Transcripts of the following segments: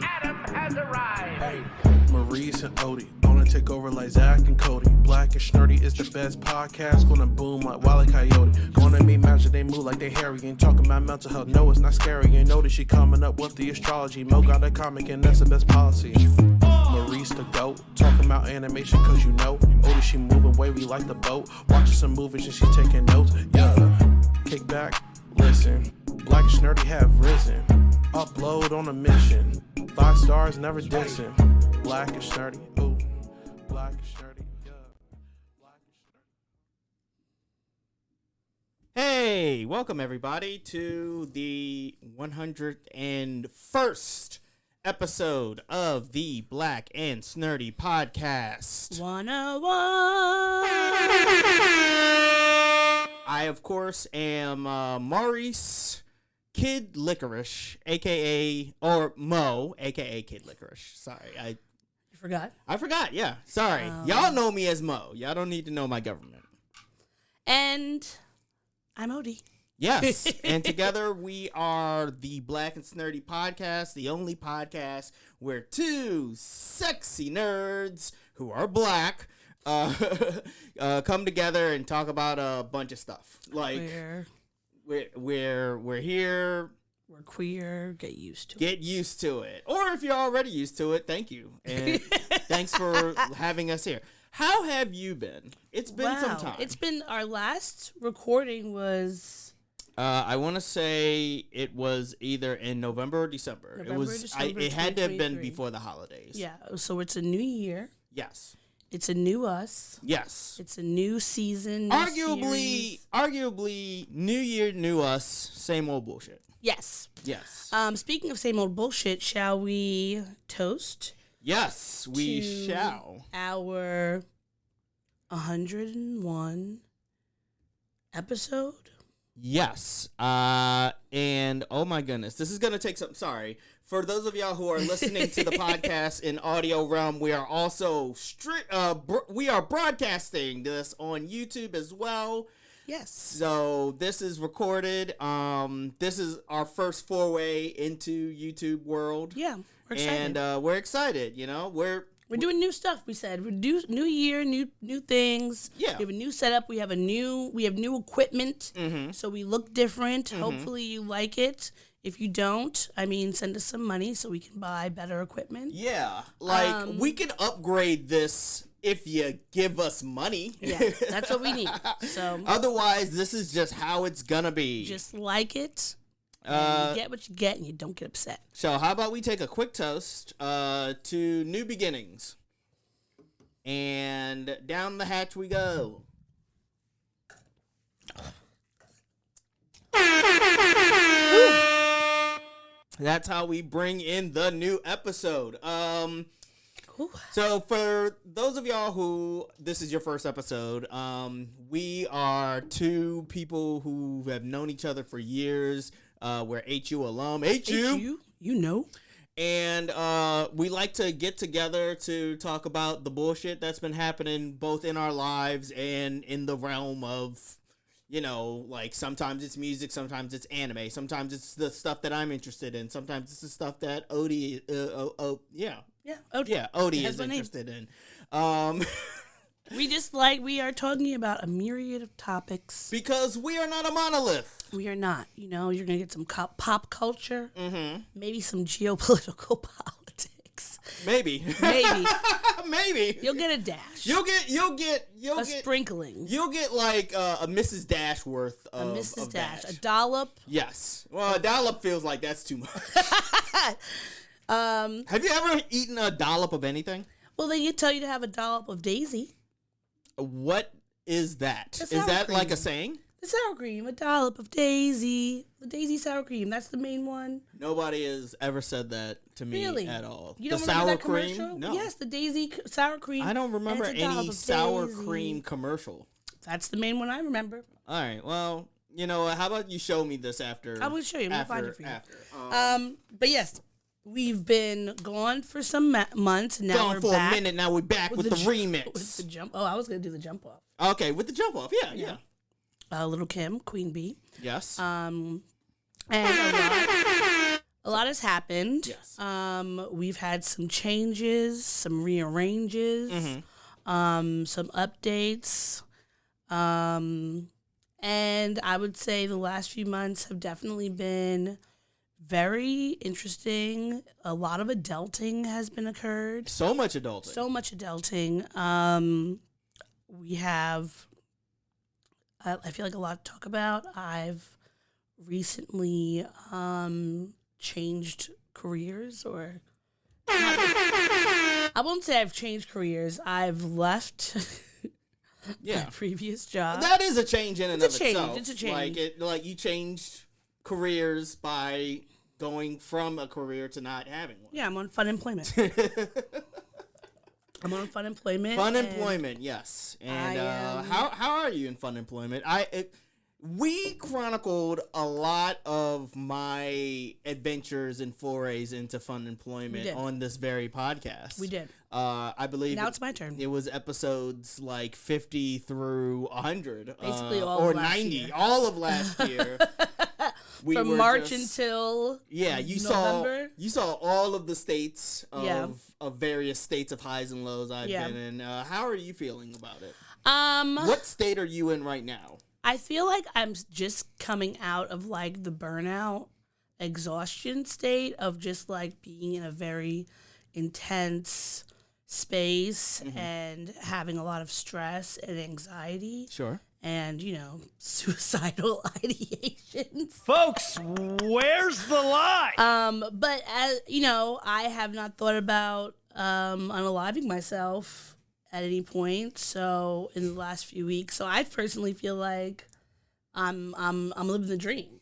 Adam has arrived. Hey, Maurice and Odie gonna take over like Zach and Cody. Black and Snerdy is the best podcast. Gonna boom like Wile E. Coyote. Gonna make magic, they move like they hairy. Ain't talking about mental health, no, it's not scary. You know that she coming up with the astrology. Mo got a comic and that's the best policy. Maurice the goat, talking about animation cause you know. Odie she moving wavy like the boat. Watching some movies and she taking notes. Yeah, kick back, listen. Black and Snerdy have risen. Upload on a mission. 5 stars, never dissing. Black and Snerdy, ooh. Black and Snerdy, yeah. Black and Snerdy. Hey, welcome everybody to the 101st episode of the Black and Snerdy podcast. 101. I, of course, am Maurice Kid Licorish, aka or Mo, aka Kid Licorish. Sorry, You forgot. I forgot. Yeah, sorry. Y'all know me as Mo. Y'all don't need to know my government. And I'm Odie. Yes, and together we are the Black and Snerdy podcast, the only podcast where two sexy nerds who are black come together and talk about a bunch of stuff. Like we're here. We're queer. Get used to it. Get used to it. Or if you're already used to it, thank you. And thanks for having us here. How have you been? It's been some time. It's been, our last recording was... I want to say it was either in November or December. It had to have been before the holidays. Yeah, so it's a new year. Yes. It's a new us. Yes. It's a new season. New Arguably, new year, new us, same old bullshit. Yes. Yes. Speaking of same old bullshit, shall we toast? Yes, we shall. Our 101 episode. Yes. And oh my goodness, this is going to take some, sorry. For those of y'all who are listening to the podcast in audio realm, we are also we are broadcasting this on YouTube as well. Yes. So this is recorded. This is our first foray into YouTube world. Yeah, we're excited. And we're excited, you know. We're doing new stuff. We said we're new year, new things. Yeah. We have a new setup. We have new equipment. Mm-hmm. So we look different. Mm-hmm. Hopefully you like it. If you don't, send us some money so we can buy better equipment. Yeah, like we can upgrade this if you give us money. Yeah, that's what we need. So otherwise, this is just how it's gonna be. Just like it. You get what you get, and you don't get upset. So how about we take a quick toast to new beginnings, and down the hatch we go. That's how we bring in the new episode. So for those of y'all who this is your first episode, we are two people who have known each other for years. We're HU alum. HU, you know. And we like to get together to talk about the bullshit that's been happening both in our lives and in the realm of, you know, like sometimes it's music, sometimes it's anime, sometimes it's the stuff that I'm interested in, sometimes it's the stuff that Odie, Odie is interested in. We are talking about a myriad of topics. Because we are not a monolith. We are not. You know, you're going to get some pop culture, Mm-hmm. maybe some geopolitical politics. Maybe. Maybe. You'll get a dash. You'll get sprinkling. You'll get like a Mrs. Dash worth of a Mrs. Dash. Dash. A dollop. Yes. Well, a dollop feels like that's too much. Have you ever eaten a dollop of anything? Well, they tell you to have a dollop of Daisy. What is that? Is that cream. like a saying? The sour cream, a dollop of Daisy. The Daisy sour cream, that's the main one. Nobody has ever said that to me at all. You don't the remember sour that cream? commercial? No. Yes, the Daisy sour cream. I don't remember any sour cream commercial. That's the main one I remember. All right, well, you know, how about you show me this after? I will show you. We'll find it for you. After. But yes, we've been gone for some months. Now gone we're for back a minute. Now we're back with the remix. With the jump. Oh, I was gonna do the jump off. Okay, with the jump off. Yeah. Little Kim, Queen Bee. Yes. And a lot has happened. Yes. We've had some changes, some rearranges, some updates. And I would say the last few months have definitely been very interesting. A lot of adulting has been occurred. So much adulting. So much adulting. We have, I feel like a lot to talk about. I've recently changed careers, or I won't say I've changed careers. I've left my previous job. That is a change in and of itself. It's a change. Like you changed careers by going from a career to not having one. Yeah, I'm on fun employment. I'm on fun employment. Fun employment, yes. And how are you in fun employment? We chronicled a lot of my adventures and forays into fun employment on this very podcast. We did. I believe now it's my turn. It was episodes like 50 through 100. Basically all or of last 90. year. All of last year. From March until November. You saw all of the states of various states of highs and lows I've been in. How are you feeling about it? What state are you in right now? I feel like I'm just coming out of like the burnout, exhaustion state of just like being in a very intense space and having a lot of stress and anxiety. Sure. And, suicidal ideations. Folks, where's the lie? But, I have not thought about unaliving myself at any point. So, in the last few weeks. So, I personally feel like I'm living the dream.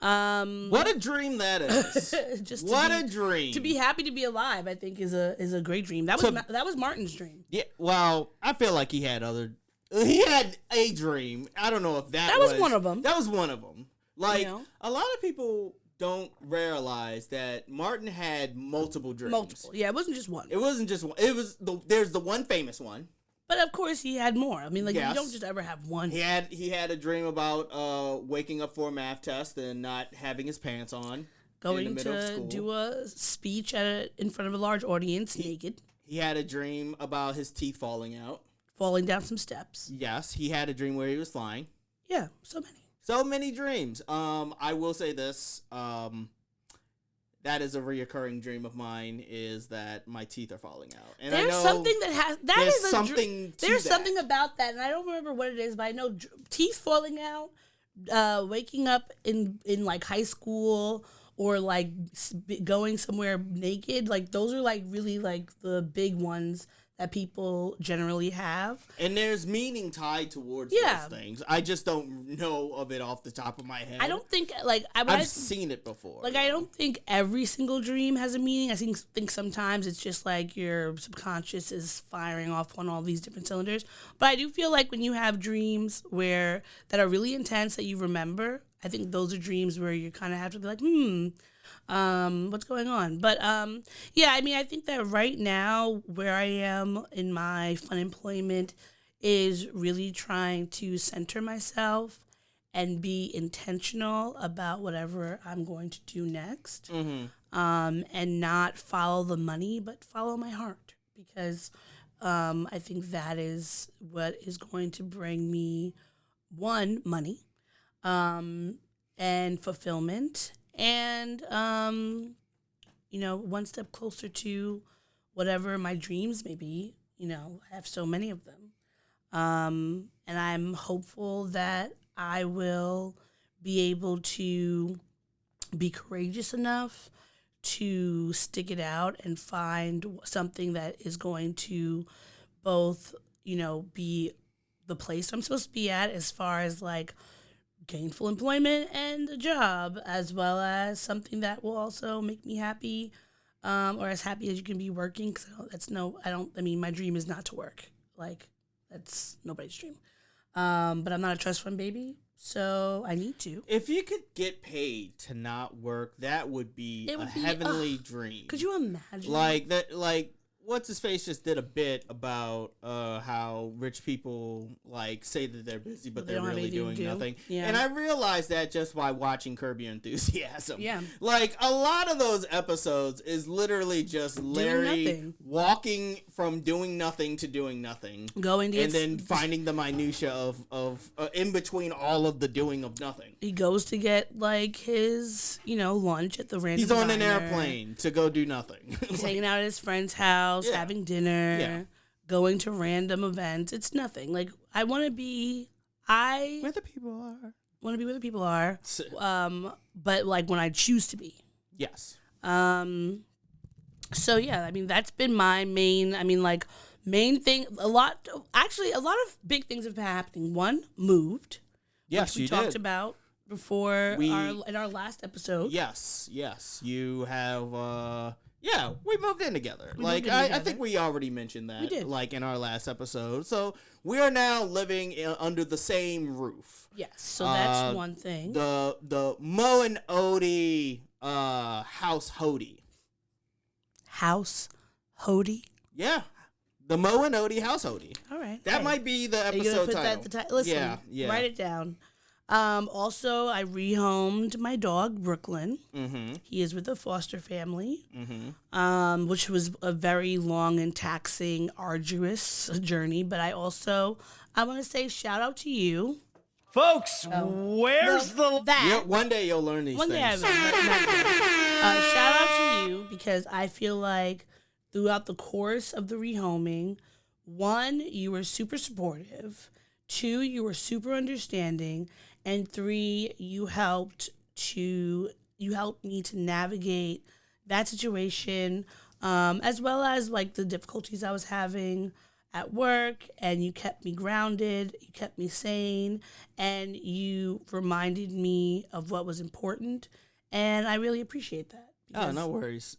What a dream that is! A dream! To be happy to be alive, I think is a great dream. That was Martin's dream. Yeah. Well, I feel like he had a dream. I don't know if that was one of them. That was one of them. Like, a lot of people don't realize that Martin had multiple dreams. Multiple. Yeah, it wasn't just one. It wasn't just one. There's the one famous one. But of course he had more. I mean, like, you don't just ever have one. He had a dream about waking up for a math test and not having his pants on. Going to do a speech in front of a large audience naked. He had a dream about his teeth falling out. Falling down some steps. Yes, he had a dream where he was flying. Yeah, so many. So many dreams. I will say this. That is a reoccurring dream of mine, is that my teeth are falling out. And there's something there's something about that, and I don't remember what it is, but I know teeth falling out, waking up in like high school, or like going somewhere naked. Like those are like really like the big ones that people generally have. And there's meaning tied towards those things. I just don't know of it off the top of my head. I don't think, I've seen it before. Like, I don't think every single dream has a meaning. I think sometimes it's just like your subconscious is firing off on all these different cylinders. But I do feel like when you have dreams that are really intense that you remember, I think those are dreams where you kind of have to be like, what's going on? But I think that right now where I am in my fun employment is really trying to center myself and be intentional about whatever I'm going to do next, and not follow the money, but follow my heart, because I think that is what is going to bring me, one, money, and fulfillment, and, one step closer to whatever my dreams may be. I have so many of them. And I'm hopeful that I will be able to be courageous enough to stick it out and find something that is going to both, be the place I'm supposed to be at as far as like gainful employment and a job, as well as something that will also make me happy, or as happy as you can be working. Cause my dream is not to work. Like, that's nobody's dream. But I'm not a trust fund baby, so I need to. If you could get paid to not work, that would be a heavenly dream. Could you imagine? Like that, what's his face just did a bit about how rich people like say that they're busy, but they're really doing nothing. Yeah. And I realized that just by watching Curb Your Enthusiasm. Yeah. Like a lot of those episodes is literally just Larry walking from doing nothing to doing nothing, and then finding the minutia of in between all of the doing of nothing. He goes to get like his lunch at the random. He's on an airplane to go do nothing. He's hanging out at his friend's house, having dinner, going to random events. It's nothing. Like, I want to be... where the people are. Want to be where the people are. But, like, when I choose to be. Yes. So, yeah, I mean, that's been my main... main thing. A lot of big things have been happening. One, moved. Yes, which we talked about before in our last episode. Yes. You have... yeah, we moved in together. I think we already mentioned that. We did. Like, in our last episode. So, we are now living under the same roof. Yes, so that's one thing. The Mo and Odie Househode. Househode? Yeah. The Mo and Odie Househode. All right. That might be the episode title. Listen, write it down. Also, I rehomed my dog, Brooklyn. Mm-hmm. He is with a foster family, which was a very long and taxing, arduous journey. But I want to say shout out to you. Folks, where's the... One day you'll learn these things. One day I will. Shout out to you because I feel like throughout the course of the rehoming, 1, you were super supportive. 2, you were super understanding. And 3, you helped me to navigate that situation, as well as like the difficulties I was having at work, and you kept me grounded, you kept me sane, and you reminded me of what was important, and I really appreciate that. Oh, no worries.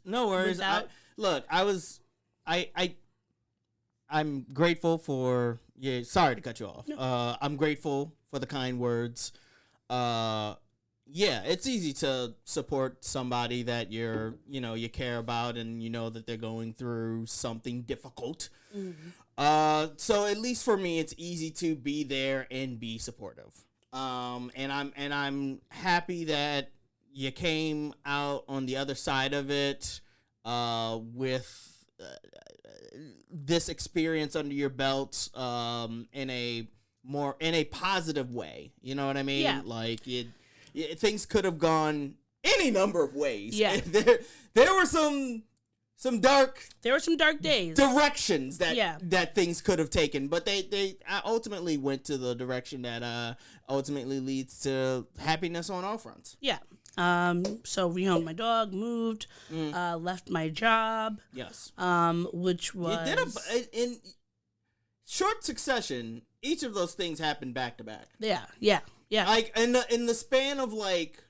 I'm grateful for... Yeah, sorry to cut you off. No. I'm grateful for the kind words. It's easy to support somebody that you care about and you know that they're going through something difficult. Mm-hmm. So at least for me, it's easy to be there and be supportive. And I'm happy that you came out on the other side of it, with this experience under your belt, in a positive way. You know what I mean? Yeah. Like things could have gone any number of ways. Yeah. There were some dark days, directions that things could have taken, but they ultimately went to the direction that ultimately leads to happiness on all fronts. Yeah. So rehomed my dog, moved, left my job. Yes. Which was... You did in short succession. Each of those things happened back to back. Yeah. Like in the span of like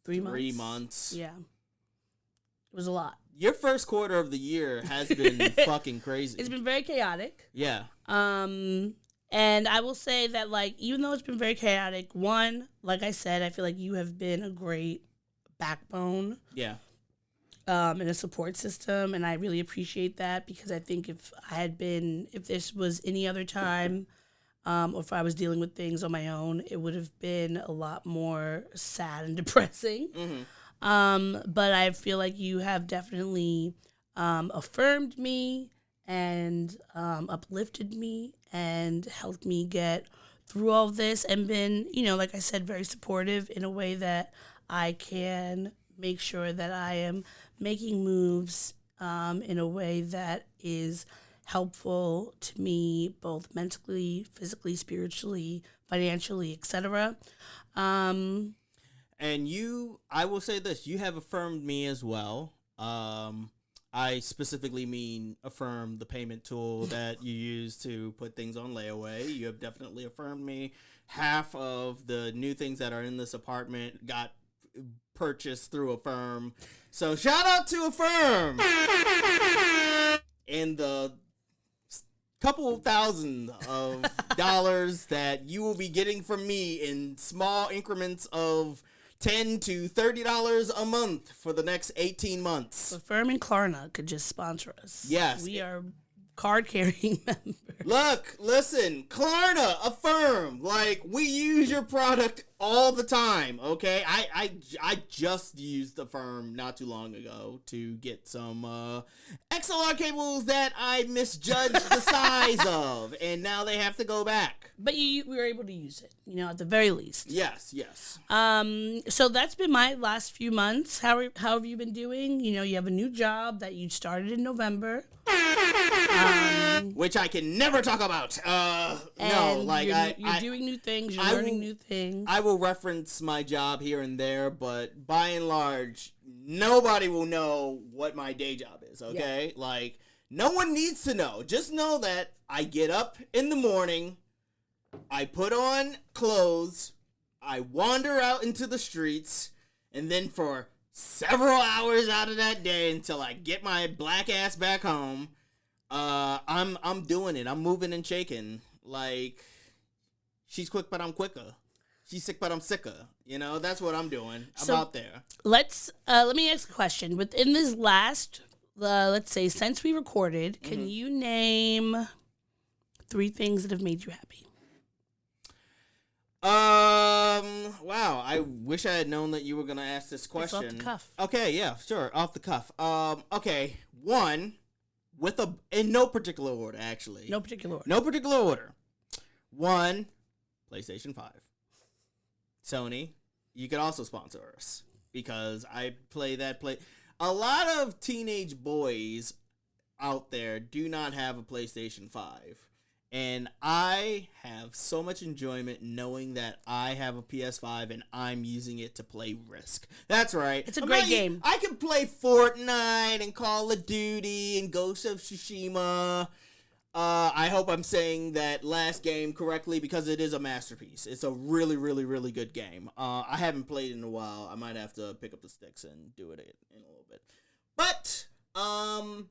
3 months. 3 months. Yeah. It was a lot. Your first quarter of the year has been fucking crazy. It's been very chaotic. Yeah. And I will say that, like, even though it's been very chaotic, 1, like I said, I feel like you have been a great backbone. Yeah. And a support system, and I really appreciate that, because I think if this was any other time, or if I was dealing with things on my own, it would have been a lot more sad and depressing. Mm-hmm. But I feel like you have definitely affirmed me and uplifted me and helped me get through all of this, and been, like I said, very supportive in a way that I can make sure that I am making moves in a way that is helpful to me, both mentally, physically, spiritually, financially, etc. And I will say this, you have affirmed me as well. I specifically mean affirm the payment tool that you use to put things on layaway. You have definitely affirmed me. Half of the new things that are in this apartment got purchased through Affirm. So shout out to Affirm! And the couple thousand of dollars that you will be getting from me in small increments of $10 to $30 a month for the next 18 months. So Firm and Klarna could just sponsor us. Yes. We are card-carrying members. Look, listen, Klarna, Affirm, like, we use your product all the time, okay? I just used Affirm not too long ago to get some XLR cables that I misjudged the size of, and now they have to go back. But we were able to use it, at the very least. Yes, yes. So that's been my last few months. How have you been doing? You have a new job that you started in November. Which I can never talk about. You're doing new things. You're learning new things. I will reference my job here and there, but by and large, nobody will know what my day job is. Okay, yeah. No one needs to know. Just know that I get up in the morning, I put on clothes, I wander out into the streets, and then for several hours out of that day until I get my black ass back home. I'm doing it. I'm moving and shaking. She's quick, but I'm quicker. She's sick, but I'm sicker. That's what I'm doing. I'm out there. Let me ask a question. Within this last, let's say, since we recorded, can you name 3 things that have made you happy? Wow. I wish I had known that you were gonna ask this question. It's off the cuff. Okay, yeah, sure, off the cuff. Okay, 1. In no particular order, actually. No particular order. 1, PlayStation 5. Sony, you could also sponsor us because I play that A lot of teenage boys out there do not have a PlayStation 5. And I have so much enjoyment knowing that I have a PS5 and I'm using it to play Risk. That's right. It's a great game. I can play Fortnite and Call of Duty and Ghost of Tsushima. I hope I'm saying that last game correctly because it is a masterpiece. It's a really, really, really good game. I haven't played it in a while. I might have to pick up the sticks and do it in a little bit. But...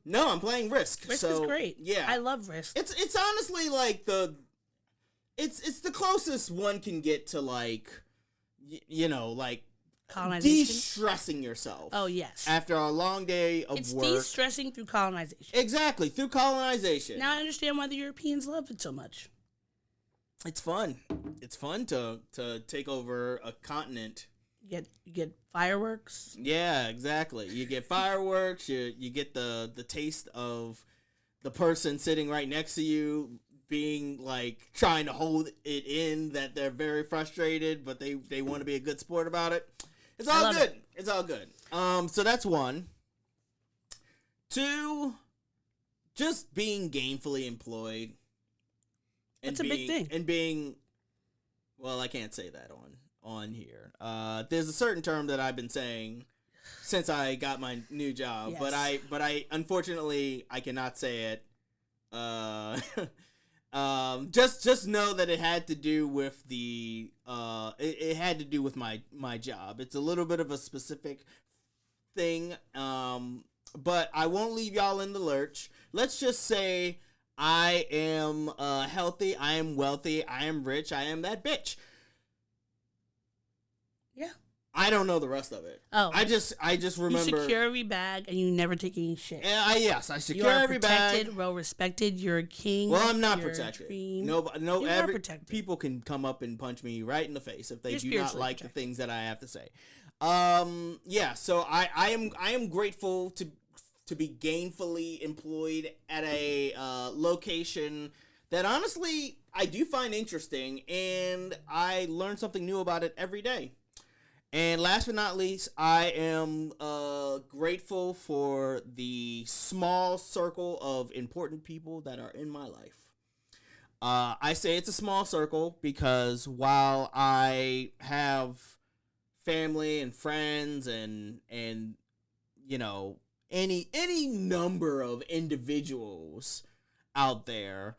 no, I'm playing Risk. Risk is great. Yeah. I love Risk. It's honestly it's the closest one can get to de-stressing yourself. Oh, yes. After a long day of work. It's de-stressing through colonization. Exactly, through colonization. Now I understand why the Europeans love it so much. It's fun. It's fun to take over a continent. You get fireworks. Yeah, exactly. You get fireworks. You get the taste of the person sitting right next to you being trying to hold it in that they're very frustrated, but they want to be a good sport about it. It's all good. It's all good. So that's 1. 2, just being gainfully employed. That's a big thing. And being, well, I can't say that on here. There's a certain term that I've been saying since I got my new job, yes. but I unfortunately I cannot say it. Just know that it had to do with it had to do with my job. It's a little bit of a specific thing, but I won't leave y'all in the lurch. Let's just say I am healthy, I am wealthy, I am rich, I am that bitch. Yeah. I don't know the rest of it. Oh. I just remember. You secure every bag and you never take any shit. Yes, I secure every bag. You are protected, well respected. You're a king. Well, I'm not protected. No, you are protected. People can come up and punch me right in the face if they do not like protected. the things that I have to say. Yeah. So I am grateful to be gainfully employed at a location that honestly I do find interesting, and I learn something new about it every day. And last but not least, I am grateful for the small circle of important people that are in my life. I say it's a small circle because while I have family and friends and any number of individuals out there,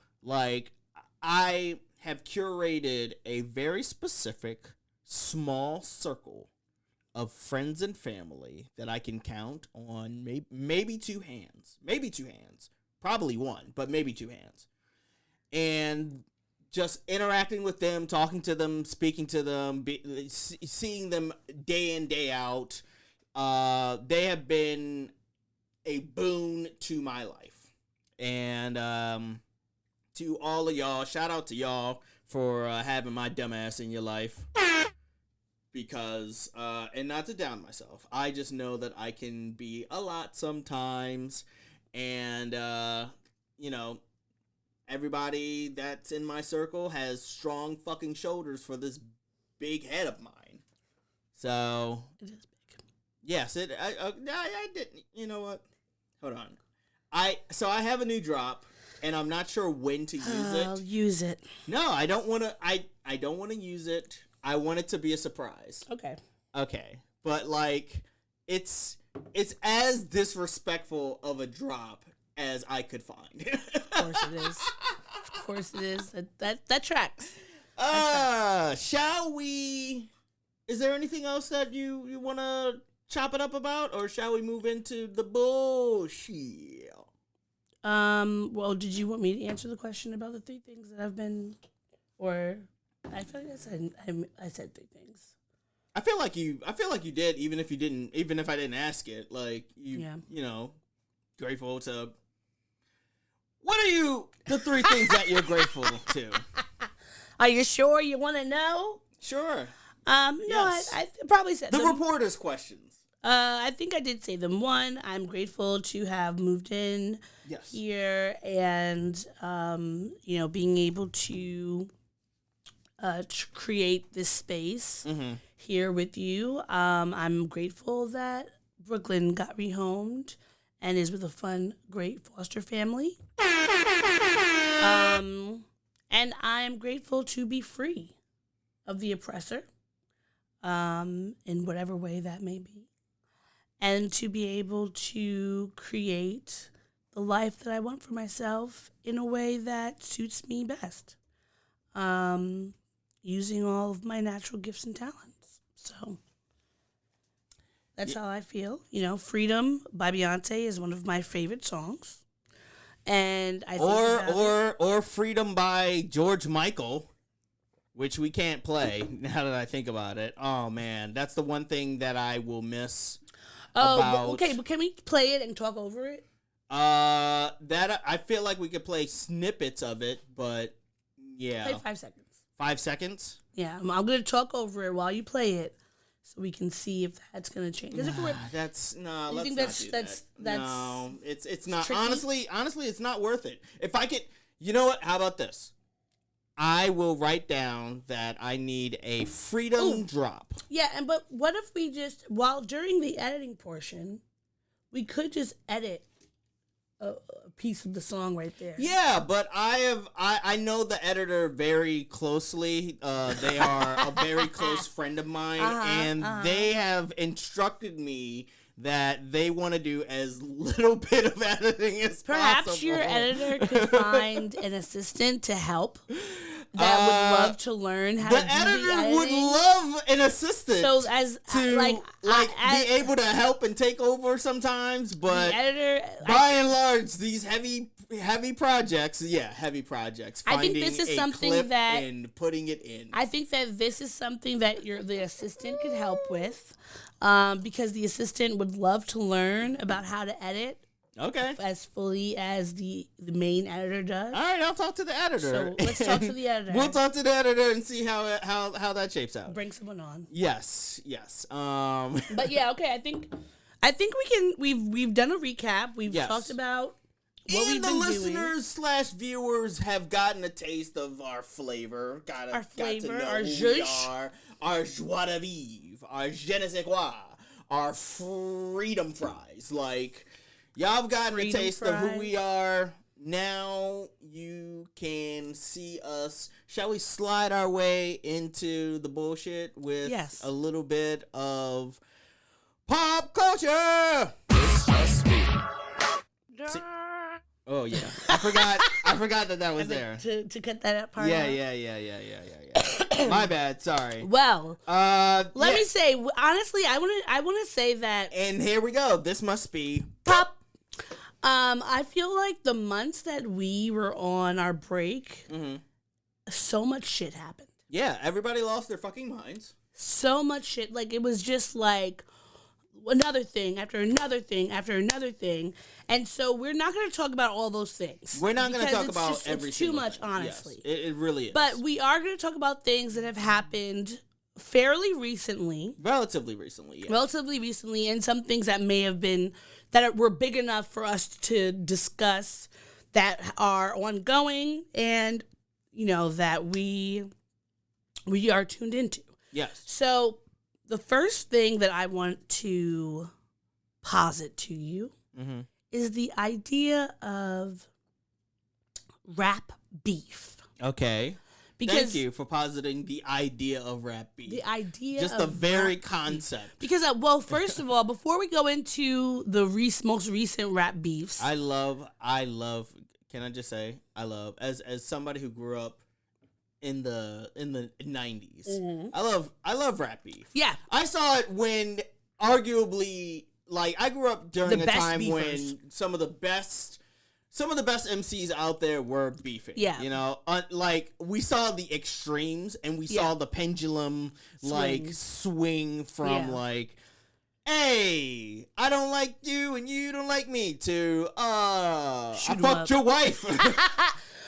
I have curated a very specific small circle of friends and family that I can count on maybe 2 hands. Probably 1, but maybe 2 hands. And just interacting with them, talking to them, speaking to them, seeing them day in, day out. They have been a boon to my life. And to all of y'all, shout out to y'all for having my dumb ass in your life. Because, and not to down myself, I just know that I can be a lot sometimes. And, you know, everybody that's in my circle has strong fucking shoulders for this big head of mine. So It is big. yes, I didn't. You know what? Hold on. I have a new drop, and I'm not sure when to use it. I'll use it. No, I don't want to. I don't want to use it. I want it to be a surprise. Okay. But like, it's as disrespectful of a drop as I could find. Of course it is. Of course it is. That tracks. Shall we? Is there anything else that you want to chop it up about, or shall we move into the bullshit? Well, did you want me to answer the question about the 3 things that I've been, or I feel like I said 3 things. I feel like you did, even if I didn't ask it. Like you know, grateful to. What are the 3 things that you're grateful to? Are you sure you want to know? Sure. No, Yes. I probably said The them. reporter's questions. I think I did say them. 1, I'm grateful to have moved in Yes. here and, you know, being able to create this space here with you. I'm grateful that Brooklyn got rehomed and is with a fun, great foster family. And I'm grateful to be free of the oppressor, in whatever way that may be, and to be able to create the life that I want for myself in a way that suits me best, using all of my natural gifts and talents. So that's how I feel. You know, Freedom by Beyonce is one of my favorite songs. And I think or Freedom by George Michael, which we can't play now that I think about it. Oh man, that's the one thing that I will miss. Okay, but can we play it and talk over it? That I feel like we could play snippets of it, but yeah. Play 5 seconds. 5 seconds? Yeah, I'm going to talk over it while you play it, so we can see if that's going to change. Because if we're, Let's you not think do that's that. No, it's not. tricky? Honestly, it's not worth it. If I could, you know what? How about this? I will write down that I need a Freedom drop. Yeah, but what if we just, during the editing portion, we could just edit a piece of the song right there. Yeah, but I know the editor very closely. They are a very close friend of mine, and they have instructed me that they want to do as little bit of editing as Perhaps possible. your editor could find an assistant to help that would love to learn how to do the editor would editing. love an assistant. So as to be able to help and take over sometimes, but the editor, by and large, these heavy projects, I think finding this is a something clip that- and putting it in. I think that this is something that the assistant could help with, because the assistant would love to learn about how to edit Okay. as fully as the main editor does. All right, I'll talk to the editor. So let's talk to the editor. We'll talk to the editor and see how that shapes out. Bring someone on. Yes. But yeah, okay. I think we can. We've done a recap. We've Yes. talked about what we've and the been listeners / viewers have gotten a taste of our flavor. Got to know our who we zhuzh. are, our joie de vivre, our je ne sais quoi, our freedom fries. Like, y'all have gotten Freedom a taste fries. of who we are. Now you can see us. Shall we slide our way into the bullshit with Yes. a little bit of pop culture? Oh yeah, I forgot that was there. To cut that part. Yeah. out. My bad. Sorry. Well, let yeah. me say honestly, I want to say that And here we go. This must be pop. I feel like the months that we were on our break, so much shit happened. Yeah, everybody lost their fucking minds. So much shit. Like, it was just like another thing after another thing after another thing. And so we're not going to talk about all those things. We're not going to talk about every it's single too much, thing. honestly. Yes, it really is. But we are going to talk about things that have happened fairly recently. Relatively recently, yeah. Relatively recently, and some things that may have been, that were big enough for us to discuss, that are ongoing, and, you know, that we are tuned into. Yes. So the first thing that I want to posit to you is the idea of rap beef. Okay. Because thank you for positing the idea of rap beef. The idea just of the very rap concept. Beef. Because, well, first of all, before we go into the most recent rap beefs, I love. Can I just say I love as somebody who grew up in the 90s. I love rap beef. Yeah, I saw it when arguably, like, I grew up during a time beefers. when some of the best MCs out there were beefing. Yeah. You know, like, we saw the extremes and we saw the pendulum swing from like, hey, I don't like you and you don't like me, to I fucked your wife.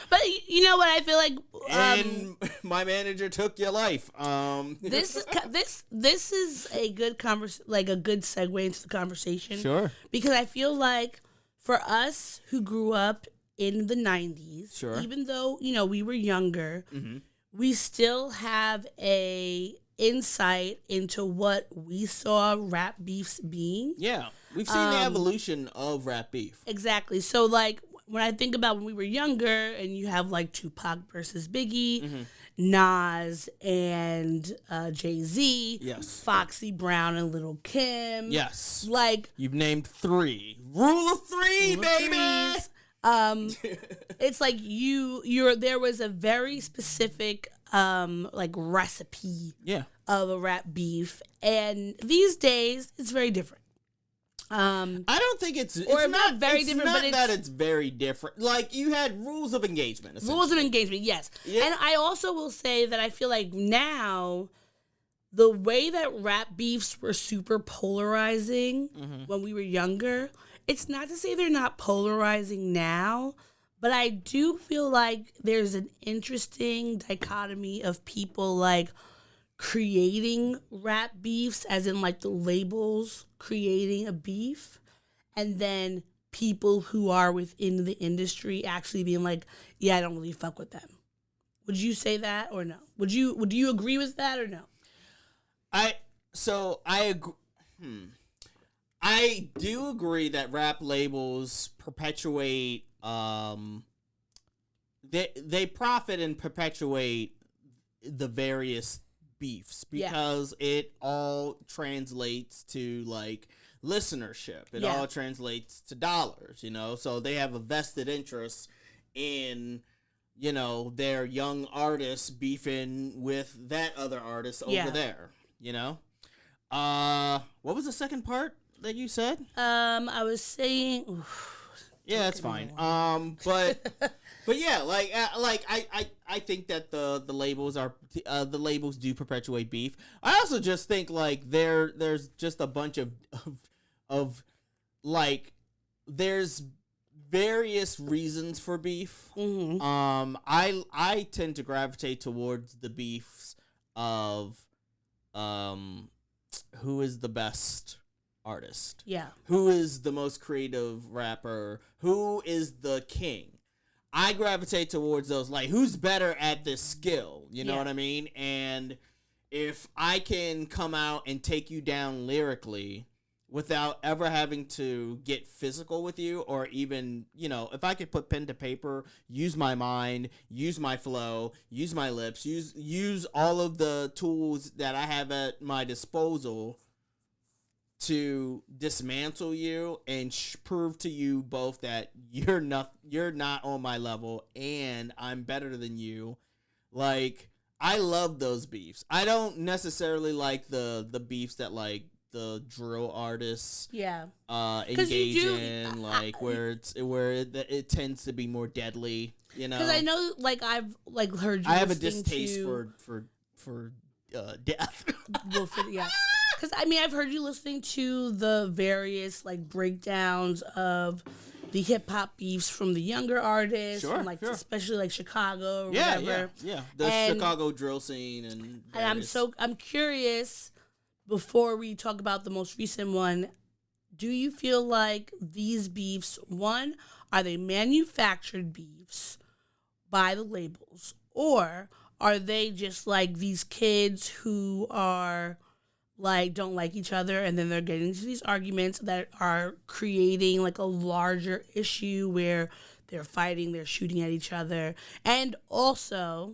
But you know what, I feel like and my manager took your life. This is a good a good segue into the conversation. Sure. Because I feel like for us who grew up in the 90s, sure, even though, you know, we were younger, we still have a insight into what we saw rap beefs being. Yeah. We've seen the evolution of rap beef. Exactly. So, like, when I think about when we were younger and you have, like, Tupac versus Biggie, Nas and Jay-Z, yes, Foxy Brown and Lil' Kim. Yes. Like, you've named 3. Rule of 3, baby! It's like there was a very specific like recipe of a rap beef, and these days it's very different. I don't think it's not very different, not but that it's very different. Like, you had rules of engagement. Rules of engagement, yes. Yeah. And I also will say that I feel like now, the way that rap beefs were super polarizing when we were younger, it's not to say they're not polarizing now, but I do feel like there's an interesting dichotomy of people, like, creating rap beefs, as in, like, the labels creating a beef, and then people who are within the industry actually being like, yeah, I don't really fuck with them. Would you say that or no? Would you agree with that or no? I agree. I do agree that rap labels perpetuate they profit and perpetuate the various beefs, because it all translates to, like, listenership. It all translates to dollars, you know? So they have a vested interest in, you know, their young artists beefing with that other artist over there, you know? What was the second part that you said? I was saying, yeah, that's fine. But yeah, like I think that the labels do perpetuate beef. I also just think, like, there's just a bunch of like, there's various reasons for beef. I tend to gravitate towards the beefs of who is the best artist, who is the most creative rapper, who is the king. I gravitate towards those, like, who's better at this skill, you know what I mean? And if I can come out and take you down lyrically without ever having to get physical with you, or even, you know, if I could put pen to paper, use my mind, use my flow, use my lips, use all of the tools that I have at my disposal to dismantle you and prove to you both that you're not on my level and I'm better than you. Like, I love those beefs. I don't necessarily like the beefs that, like, the drill artists Yeah. engage in, like where it tends to be more deadly, you know. Because I know, like, I've like heard you. I have a distaste for death. Well, yes. Because I mean, I've heard you listening to the various like breakdowns of the hip hop beefs from the younger artists, from like especially like Chicago or whatever. Yeah. The Chicago drill scene and I'm curious, before we talk about the most recent one, do you feel like these beefs, one, are they manufactured beefs by the labels, or are they just like these kids who are like don't like each other, and then they're getting into these arguments that are creating like a larger issue where they're fighting, they're shooting at each other? And also,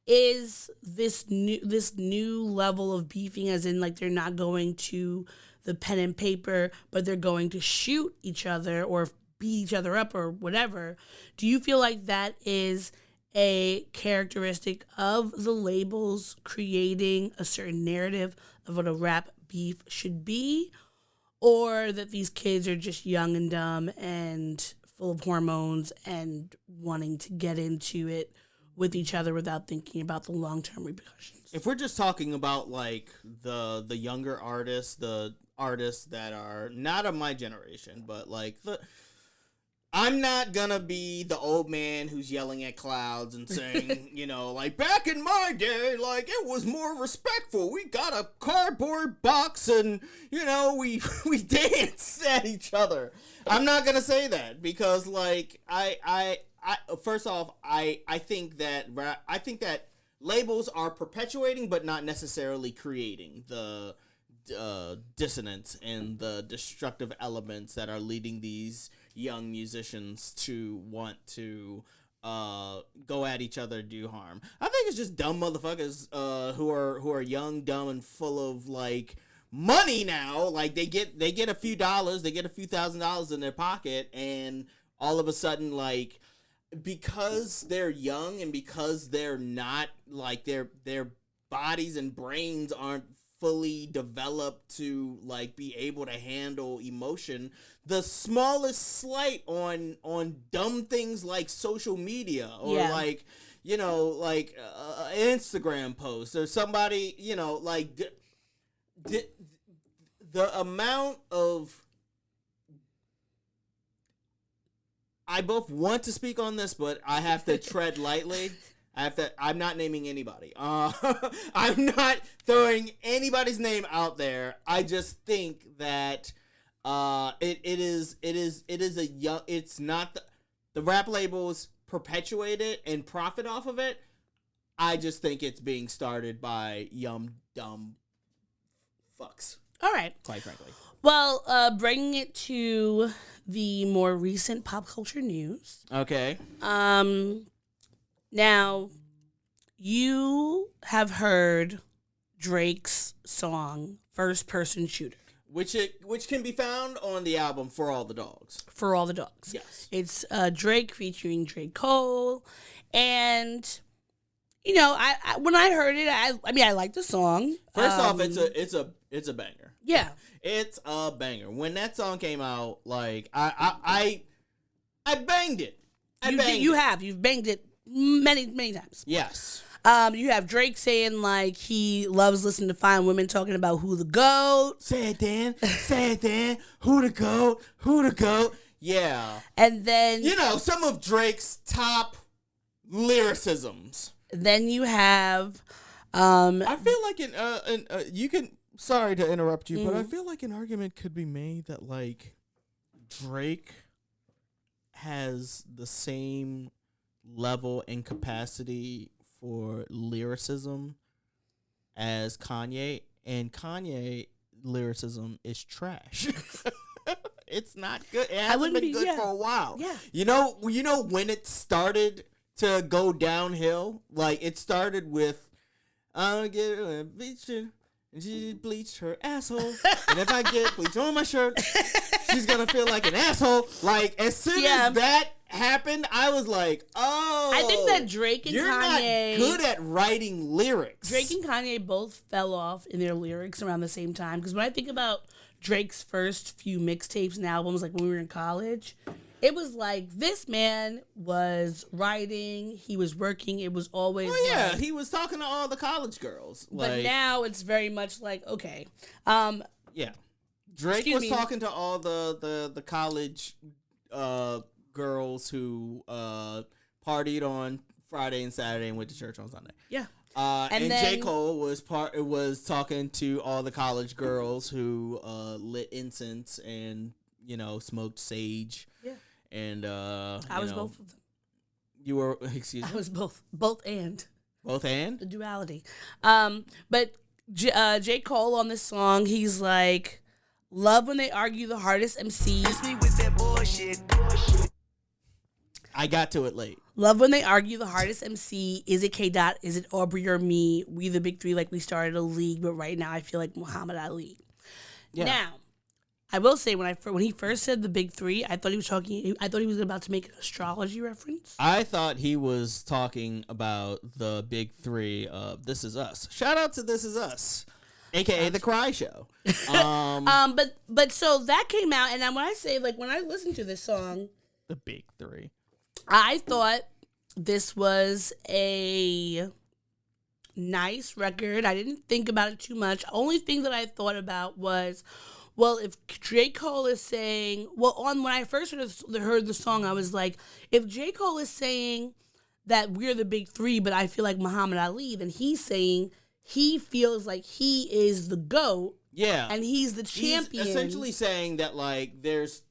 is this new level of beefing, as in like they're not going to the pen and paper, but they're going to shoot each other or beat each other up or whatever? Do you feel like that is a characteristic of the labels creating a certain narrative of what a rap beef should be, or that these kids are just young and dumb and full of hormones and wanting to get into it with each other without thinking about the long-term repercussions? If we're just talking about like the younger artists, the artists that are not of my generation, but like I'm not gonna be the old man who's yelling at clouds and saying, you know, like, back in my day, like, it was more respectful. We got a cardboard box and, you know, we danced at each other. I'm not gonna say that because, like, I first off, I think that labels are perpetuating but not necessarily creating the dissonance and the destructive elements that are leading these young musicians to want to go at each other, do harm. I think it's just dumb motherfuckers who are young, dumb, and full of like money now. Like they get a few dollars, they get a few $1,000s in their pocket, and all of a sudden, like, because they're young and because they're not like their bodies and brains aren't fully developed to like be able to handle emotion, the smallest slight on dumb things like social media or like, you know, like Instagram posts or somebody, you know, like the amount of, I both want to speak on this, but I have to tread lightly. I'm not naming anybody. I'm not throwing anybody's name out there. I just think that it's not the rap labels perpetuate it and profit off of it. I just think it's being started by young, dumb fucks. All right. Quite frankly. Well, bringing it to the more recent pop culture news. Okay. Now, you have heard Drake's song "First Person Shooter," which can be found on the album "For All the Dogs." For All the Dogs. Yes, it's Drake featuring J. Cole, and you know, I when I heard it, I mean, I like the song. First off, it's a banger. Yeah, it's a banger. When that song came out, like I banged it. You've banged it many times. Yes. You have Drake saying like he loves listening to fine women talking about who the GOAT. Say it then, who the GOAT. Yeah. And then, you know, some of Drake's top lyricisms. Then you have I feel like you can, sorry to interrupt you, but I feel like an argument could be made that like Drake has the same level and capacity for lyricism as Kanye, and Kanye lyricism is trash. It's not good. It hasn't been good for a while. Yeah. You know when it started to go downhill? Like, it started with, I'll get her a bleacher, and she bleached her asshole. And if I get bleach on my shirt, she's gonna feel like an asshole. Like, as soon as that happened, I was like, oh. I think that Drake and you're Kanye... not good at writing lyrics. Drake and Kanye both fell off in their lyrics around the same time. Because when I think about Drake's first few mixtapes and albums, like when we were in college, it was like this man was writing, he was working, it was always he was talking to all the college girls. But now it's very much like, okay. Yeah. Drake was talking to all the college girls who partied on Friday and Saturday and went to church on Sunday. Yeah. And then, J. Cole was talking to all the college girls who lit incense and, smoked sage. Yeah. And I was both of them. You were, excuse me? I was both and. Both and? The duality. But J. Cole on this song, he's like, love when they argue the hardest MCs. Me with that bullshit. I got to it late. Love when they argue the hardest MC. Is it K. Dot? Is it Aubrey or me? We the big three, like we started a league, but right now I feel like Muhammad Ali. Yeah. Now, I will say when he first said the big three, I thought he was about to make an astrology reference. I thought he was talking about the big three of This Is Us. Shout out to This Is Us, aka The Cry Show. But so that came out, and then when I listened to this song, the big three, I thought this was a nice record. I didn't think about it too much. Only thing that I thought about was, well, if J. Cole is saying, when I first heard the song, I was like, if J. Cole is saying that we're the big three, but I feel like Muhammad Ali, then he's saying he feels like he is the GOAT. Yeah. And he's the champion. He's essentially saying that, like, there's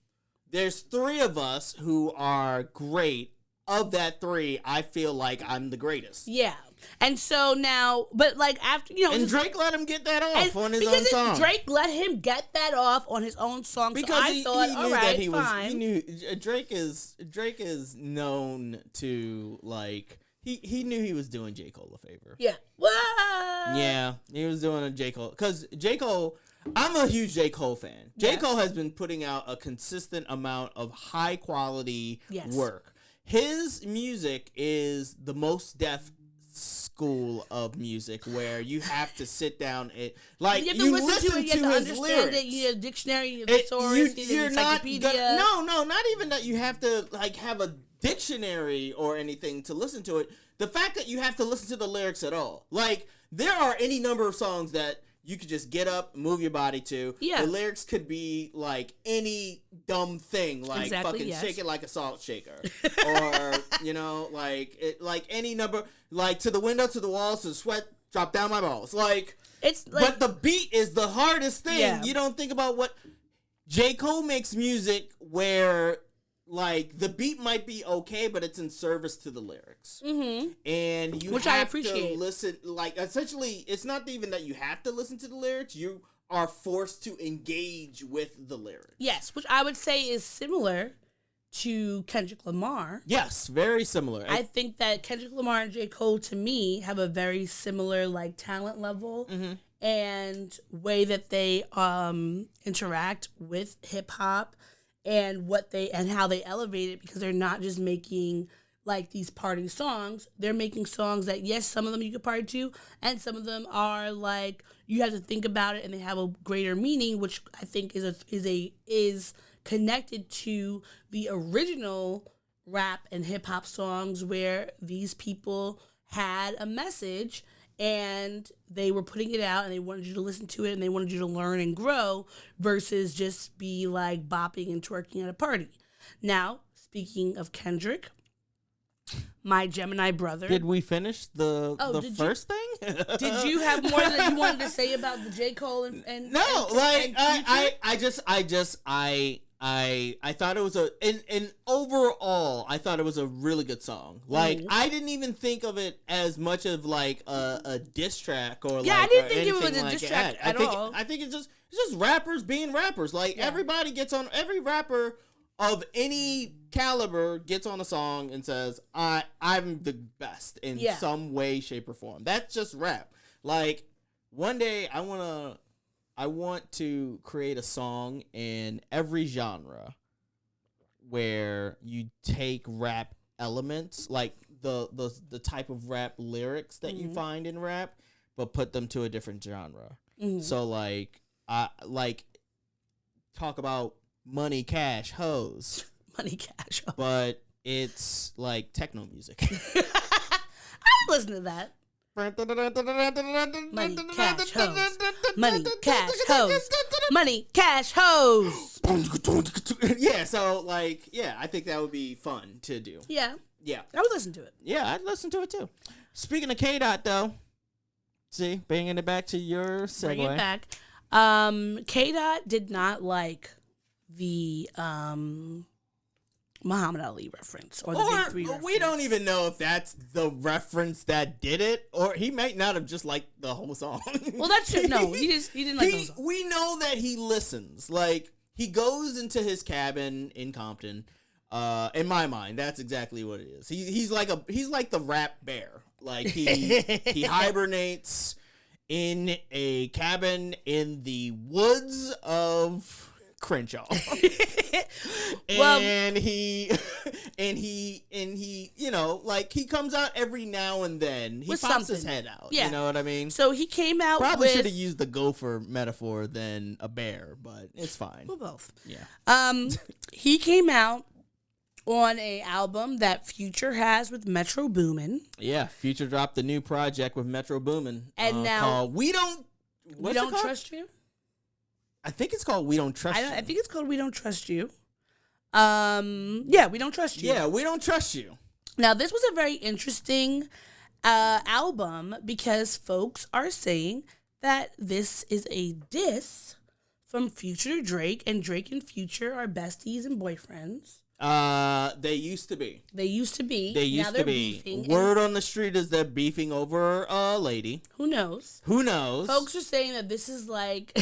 three of us who are great. Of that three, I feel like I'm the greatest. Yeah. And so now, but like after, and Drake let him get that off on his own song. Drake let him get that off on his own song. Because so I thought, all right, fine. He knew Drake is known to, like, he knew he was doing J. Cole a favor. Yeah. What? Yeah, he was doing a J. Cole. Because J. Cole, I'm a huge J. Cole fan. J. Cole has been putting out a consistent amount of high quality work. His music is the most Def school of music where you have to sit down and you listen to his lyrics. It, you need a dictionary, you need a thesaurus, you need an encyclopedia. No, not even that you have to have a dictionary or anything to listen to it. The fact that you have to listen to the lyrics at all. Like, there are any number of songs that you could just get up, move your body to. Yeah. The lyrics could be like any dumb thing, like shake it like a salt shaker, or like any number, like to the window, to the walls, to the sweat drop down my balls. Like, it's like, but the beat is the hardest thing. Yeah. You don't think about what J. Cole makes music where, like, the beat might be okay, but it's in service to the lyrics. Mm-hmm. And you have to listen, like, essentially, it's not even that you have to listen to the lyrics, you are forced to engage with the lyrics. Yes, which I would say is similar to Kendrick Lamar. Yes, very similar. I think that Kendrick Lamar and J. Cole, to me, have a very similar, like, talent level and way that they interact with hip-hop. And how they elevate it, because they're not just making like these party songs. They're making songs that, yes, some of them you could party to, and some of them are like you have to think about it, and they have a greater meaning, which I think is connected to the original rap and hip hop songs where these people had a message. And they were putting it out, and they wanted you to listen to it, and they wanted you to learn and grow, versus just be like bopping and twerking at a party. Now, speaking of Kendrick, my Gemini brother. Did we finish the first thing? Did you have more that you wanted to say about the J. Cole and no? I thought it was overall, I thought it was a really good song. Like, I didn't even think of it as much of like a diss track or I didn't think it was a diss track at all. I think it's just rappers being rappers. Like, everybody gets on, every rapper of any caliber gets on a song and says, I'm the best in some way, shape, or form. That's just rap. Like, one day I want to create a song in every genre where you take rap elements, like the type of rap lyrics that you find in rap, but put them to a different genre. So like talk about money, cash, hoes. Money, cash, hoes. But it's like techno music. I listen to that. Money, cash, hoes. Money, cash, hoes. Money, cash, hoes. Yeah, so like, yeah, I think that would be fun to do. Yeah. Yeah. I would listen to it. Yeah, I'd listen to it too. Speaking of K-Dot though, see, bringing it back to your segue. Bring it back. K-Dot did not like the Muhammad Ali reference or the Big Three reference. We don't even know if that's the reference that did it, or he might not have just liked the whole song. Well, that's true. No, he didn't like the whole song. We know that he listens. Like, he goes into his cabin in Compton. In my mind, that's exactly what it is. He's like the rap bear. Like he hibernates in a cabin in the woods of Crenshaw. and he you know, like, he comes out every now and then. He pops his head out. Yeah. You know what I mean? So he came out Probably should have used the gopher metaphor than a bear, but it's fine. Well, both. Yeah. He came out on a album that Future has with Metro Boomin. Yeah, Future dropped a new project with Metro Boomin. And now called We Don't Trust You. I think it's called We Don't Trust You. I think it's called We Don't Trust You. Yeah, We Don't Trust You. Yeah, We Don't Trust You. Now, this was a very interesting album because folks are saying that this is a diss from Future to Drake, and Drake and Future are besties and boyfriends. They used to be. Now they're beefing. Word on the street is they're beefing over a lady. Who knows? Folks are saying that this is like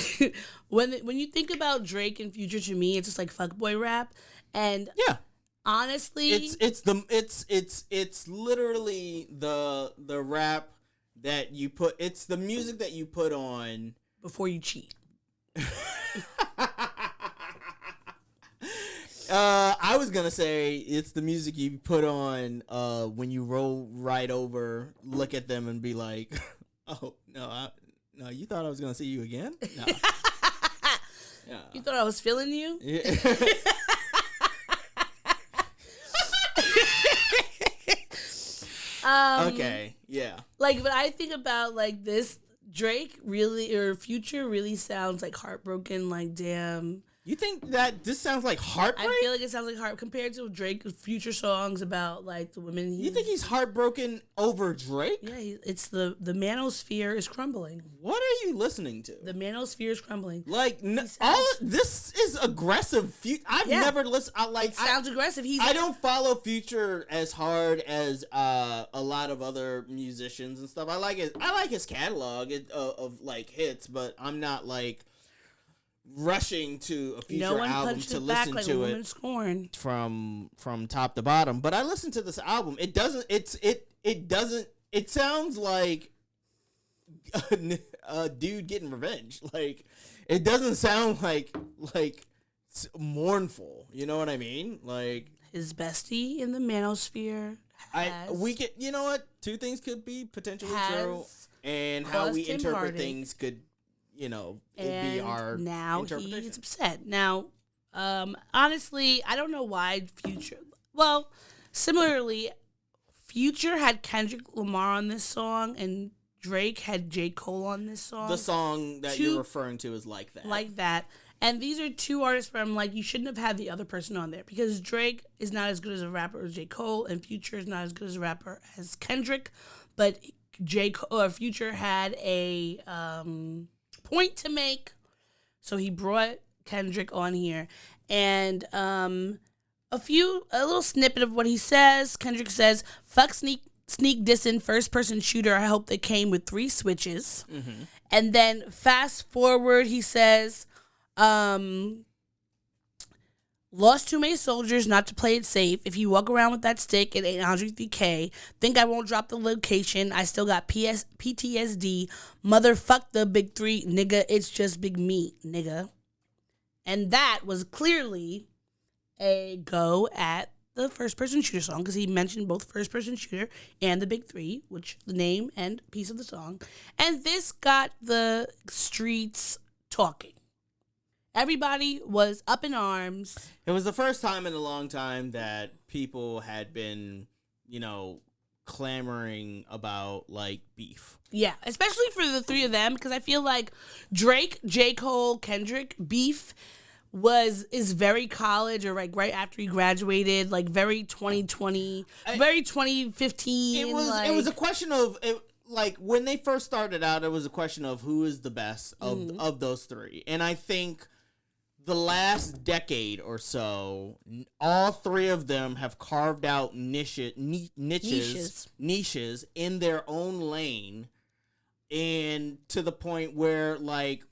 when you think about Drake and Future, to me, it's just like fuckboy rap. And yeah, honestly, it's literally the rap that you put. It's the music that you put on before you cheat. I was gonna say it's the music you put on when you roll right over, look at them, and be like, "Oh no, no, you thought I was gonna see you again? No. Yeah. You thought I was feeling you? Yeah. Okay, yeah. Like, but I think about like this, Drake really or Future really sounds like heartbroken. Like, damn. You think that this sounds like heartbreak? I feel like it sounds like heart compared to Drake Future songs about like the women. You think he's heartbroken over Drake? Yeah, it's the manosphere is crumbling. What are you listening to? The manosphere is crumbling. Like this is aggressive. I've never listened. It sounds aggressive. I don't follow Future as hard as a lot of other musicians and stuff. I like his catalog of like hits, but I'm not like rushing to a Future album to listen like to it scorn. from top to bottom. But I listened to this album. It sounds like a dude getting revenge. Like, it doesn't sound like mournful. You know what I mean? Like, his bestie in the manosphere. You know what? Two things could be potentially true, and how we interpret things could, you know, it'd be our now interpretation. He's upset. Now, honestly, I don't know why Future. Well, similarly, Future had Kendrick Lamar on this song, and Drake had J. Cole on this song. The song that you're referring to is like that. Like that. And these are two artists where I'm like, you shouldn't have had the other person on there, because Drake is not as good as a rapper as J. Cole, and Future is not as good as a rapper as Kendrick. But Future had a point to make, so he brought Kendrick on here, and a little snippet of what he says. Kendrick says, "Fuck sneak dissing first person shooter. I hope they came with 3 switches." Mm-hmm. And then fast forward, he says, "Lost too many soldiers not to play it safe. If you walk around with that stick, it ain't 103K. Think I won't drop the location. I still got PTSD. Motherfuck the big 3, nigga. It's just big meat, nigga." And that was clearly a go at the first-person shooter song because he mentioned both first-person shooter and the Big Three, which the name and piece of the song. And this got the streets talking. Everybody was up in arms. It was the first time in a long time that people had been, clamoring about, like, beef. Yeah, especially for the three of them, because I feel like Drake, J. Cole, Kendrick, beef is very college or like right after he graduated, like very 2020, very 2015. It was a question of like when they first started out, it was a question of who is the best of those three, and I think the last decade or so, all three of them have carved out niches in their own lane, and to the point where like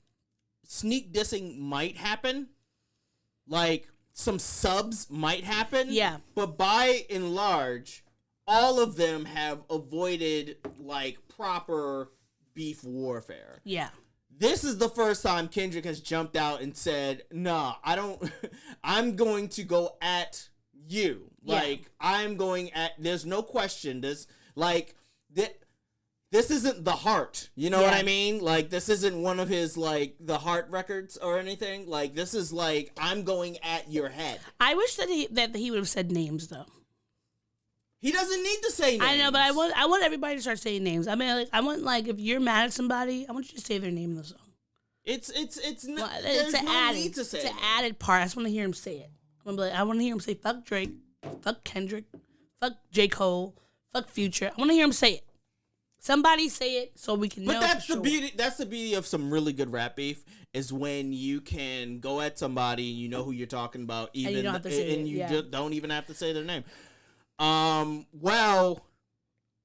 sneak dissing might happen. Like, some subs might happen. Yeah. But by and large, all of them have avoided, like, proper beef warfare. Yeah. This is the first time Kendrick has jumped out and said, nah, I'm going to go at you. Yeah. Like, I'm going at, there's no question. This isn't The Heart, you know what I mean? Like, this isn't one of his, like, The Heart records or anything. Like, this is, like, I'm going at your head. I wish that he would have said names, though. He doesn't need to say names. I know, but I want everybody to start saying names. I mean, like, I want, like, if you're mad at somebody, I want you to say their name in the song. It's an added part. I just want to hear him say it. I want to hear him say, fuck Drake, fuck Kendrick, fuck J. Cole, fuck Future. I want to hear him say it. Somebody say it so we can know. But that's the beauty. That's the beauty of some really good rap beef is when you can go at somebody and you know who you're talking about, even and you don't have to say it. Just don't even have to say their name. Well,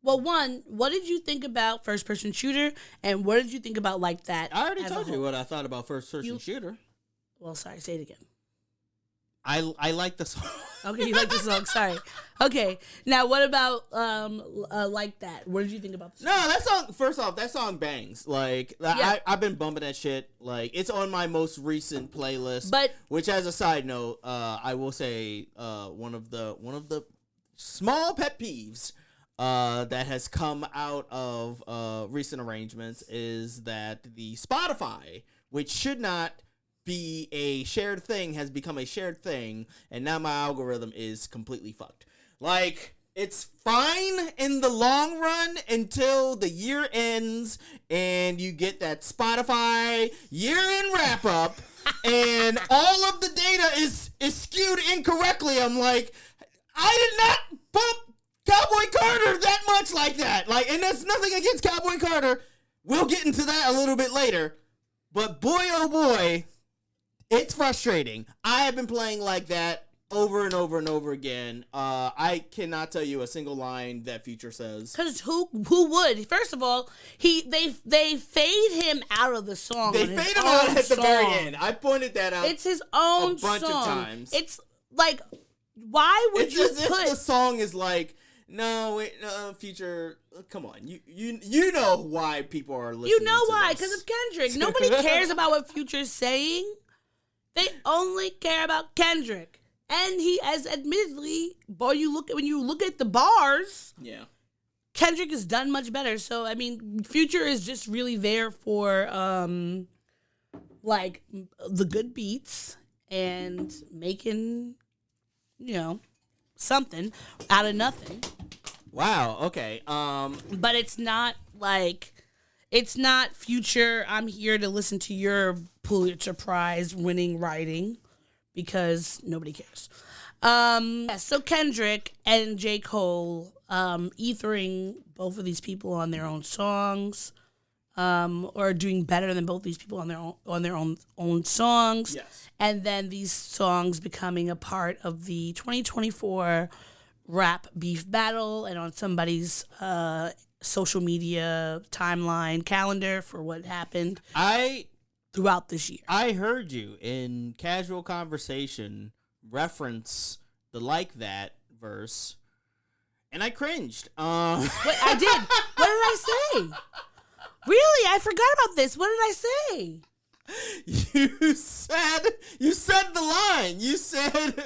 one, what did you think about First Person Shooter, and what did you think about Like That? I already told you what I thought about First Person Shooter. Well, sorry, say it again. I like the song. Okay, you like the song. Sorry. Okay, now what about Like That? What did you think about the song? No, that song. First off, that song bangs. Like I've been bumping that shit. Like it's on my most recent playlist. But which, as a side note, I will say one of the small pet peeves that has come out of recent arrangements is that the Spotify, which should not be a shared thing, has become a shared thing, and now my algorithm is completely fucked. Like, it's fine in the long run until the year ends and you get that Spotify year-end wrap-up and all of the data is skewed incorrectly. I'm like, I did not bump Cowboy Carter that much like that. Like, and that's nothing against Cowboy Carter. We'll get into that a little bit later. But boy, oh boy, it's frustrating. I have been playing Like That over and over and over again. I cannot tell you a single line that Future says. Because who would? First of all, they fade him out of the song. They fade him out at the very end. I pointed that out. It's his own a bunch song. of times. It's like, why would it's you as put? If the song is like, no, wait, Future, come on. You know why people are listening. You know to why? this. Because of Kendrick. Nobody cares about what Future's saying. They only care about Kendrick. And he has admittedly, when you look at the bars, yeah, Kendrick has done much better. So I mean, Future is just really there for like the good beats and making, something out of nothing. Wow. Okay. But it's not Future. I'm here to listen to your Pulitzer Prize winning writing. Because nobody cares. So Kendrick and J. Cole ethering both of these people on their own songs, or doing better than both these people on their own songs. Yes. And then these songs becoming a part of the 2024 rap beef battle and on somebody's social media timeline calendar for what happened. Throughout this year. I heard you in casual conversation reference the Like That verse, and I cringed. Wait, I did. What did I say? Really? I forgot about this. What did I say? You said the line. You said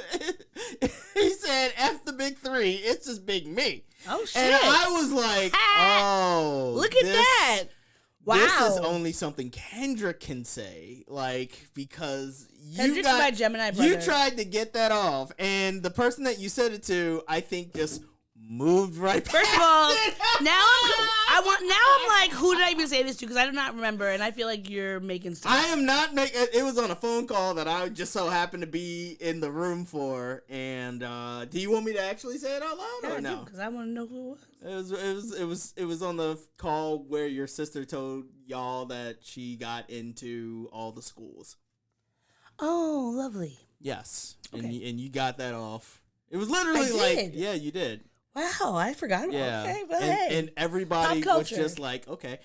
he said F the big three. It's just big me. Oh shit! And I was like, oh, look at that. Wow. This is only something Kendrick can say, like, because Kendrick's my Gemini brother. You tried to get that off, and the person that you said it to, I think, just moved right past First of all, it. now I'm like, who did I even say this to? Because I do not remember, and I feel like you're making stuff. I am not making. It was on a phone call that I just so happened to be in the room for. And do you want me to actually say it out loud or no? Because I want to know who it was. It was on the call where your sister told y'all that she got into all the schools. Oh, lovely. Yes, Okay. and you got that off. It was literally like, did. yeah, you did. Wow, I forgot. Yeah, Okay, but hey. and everybody Pop was culture. just like, okay.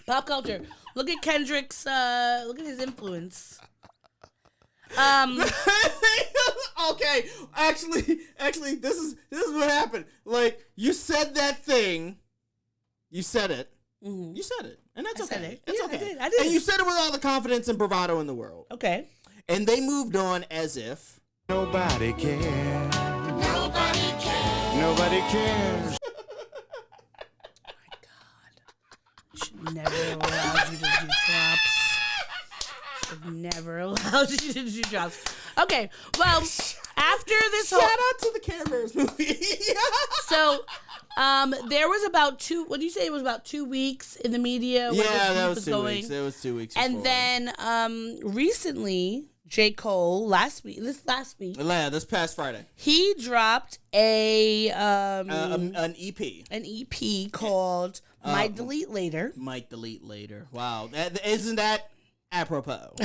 Pop culture. Look at Kendrick's. Look at his influence. Okay, actually, this is what happened. Like, you said that thing. You said it. Mm-hmm. You said it, and that's I okay. said it. It's Yeah, okay. I did. And you said it with all the confidence and bravado in the world. Okay. And they moved on as if Nobody cares. Nobody cares. Should never allowed you to do drops. Should never allowed you to do drops. Okay, well, after this shout whole, out to the Care Bears movie. so, there was about 2. What do you say? It was about 2 weeks in the media. Where Yeah, this that beef was 2 going. weeks. That was 2 weeks. And before. then, recently, J. Cole last week, yeah, this past Friday, he dropped an EP. EP called "Might Delete Later." Might delete later. Wow, isn't that apropos?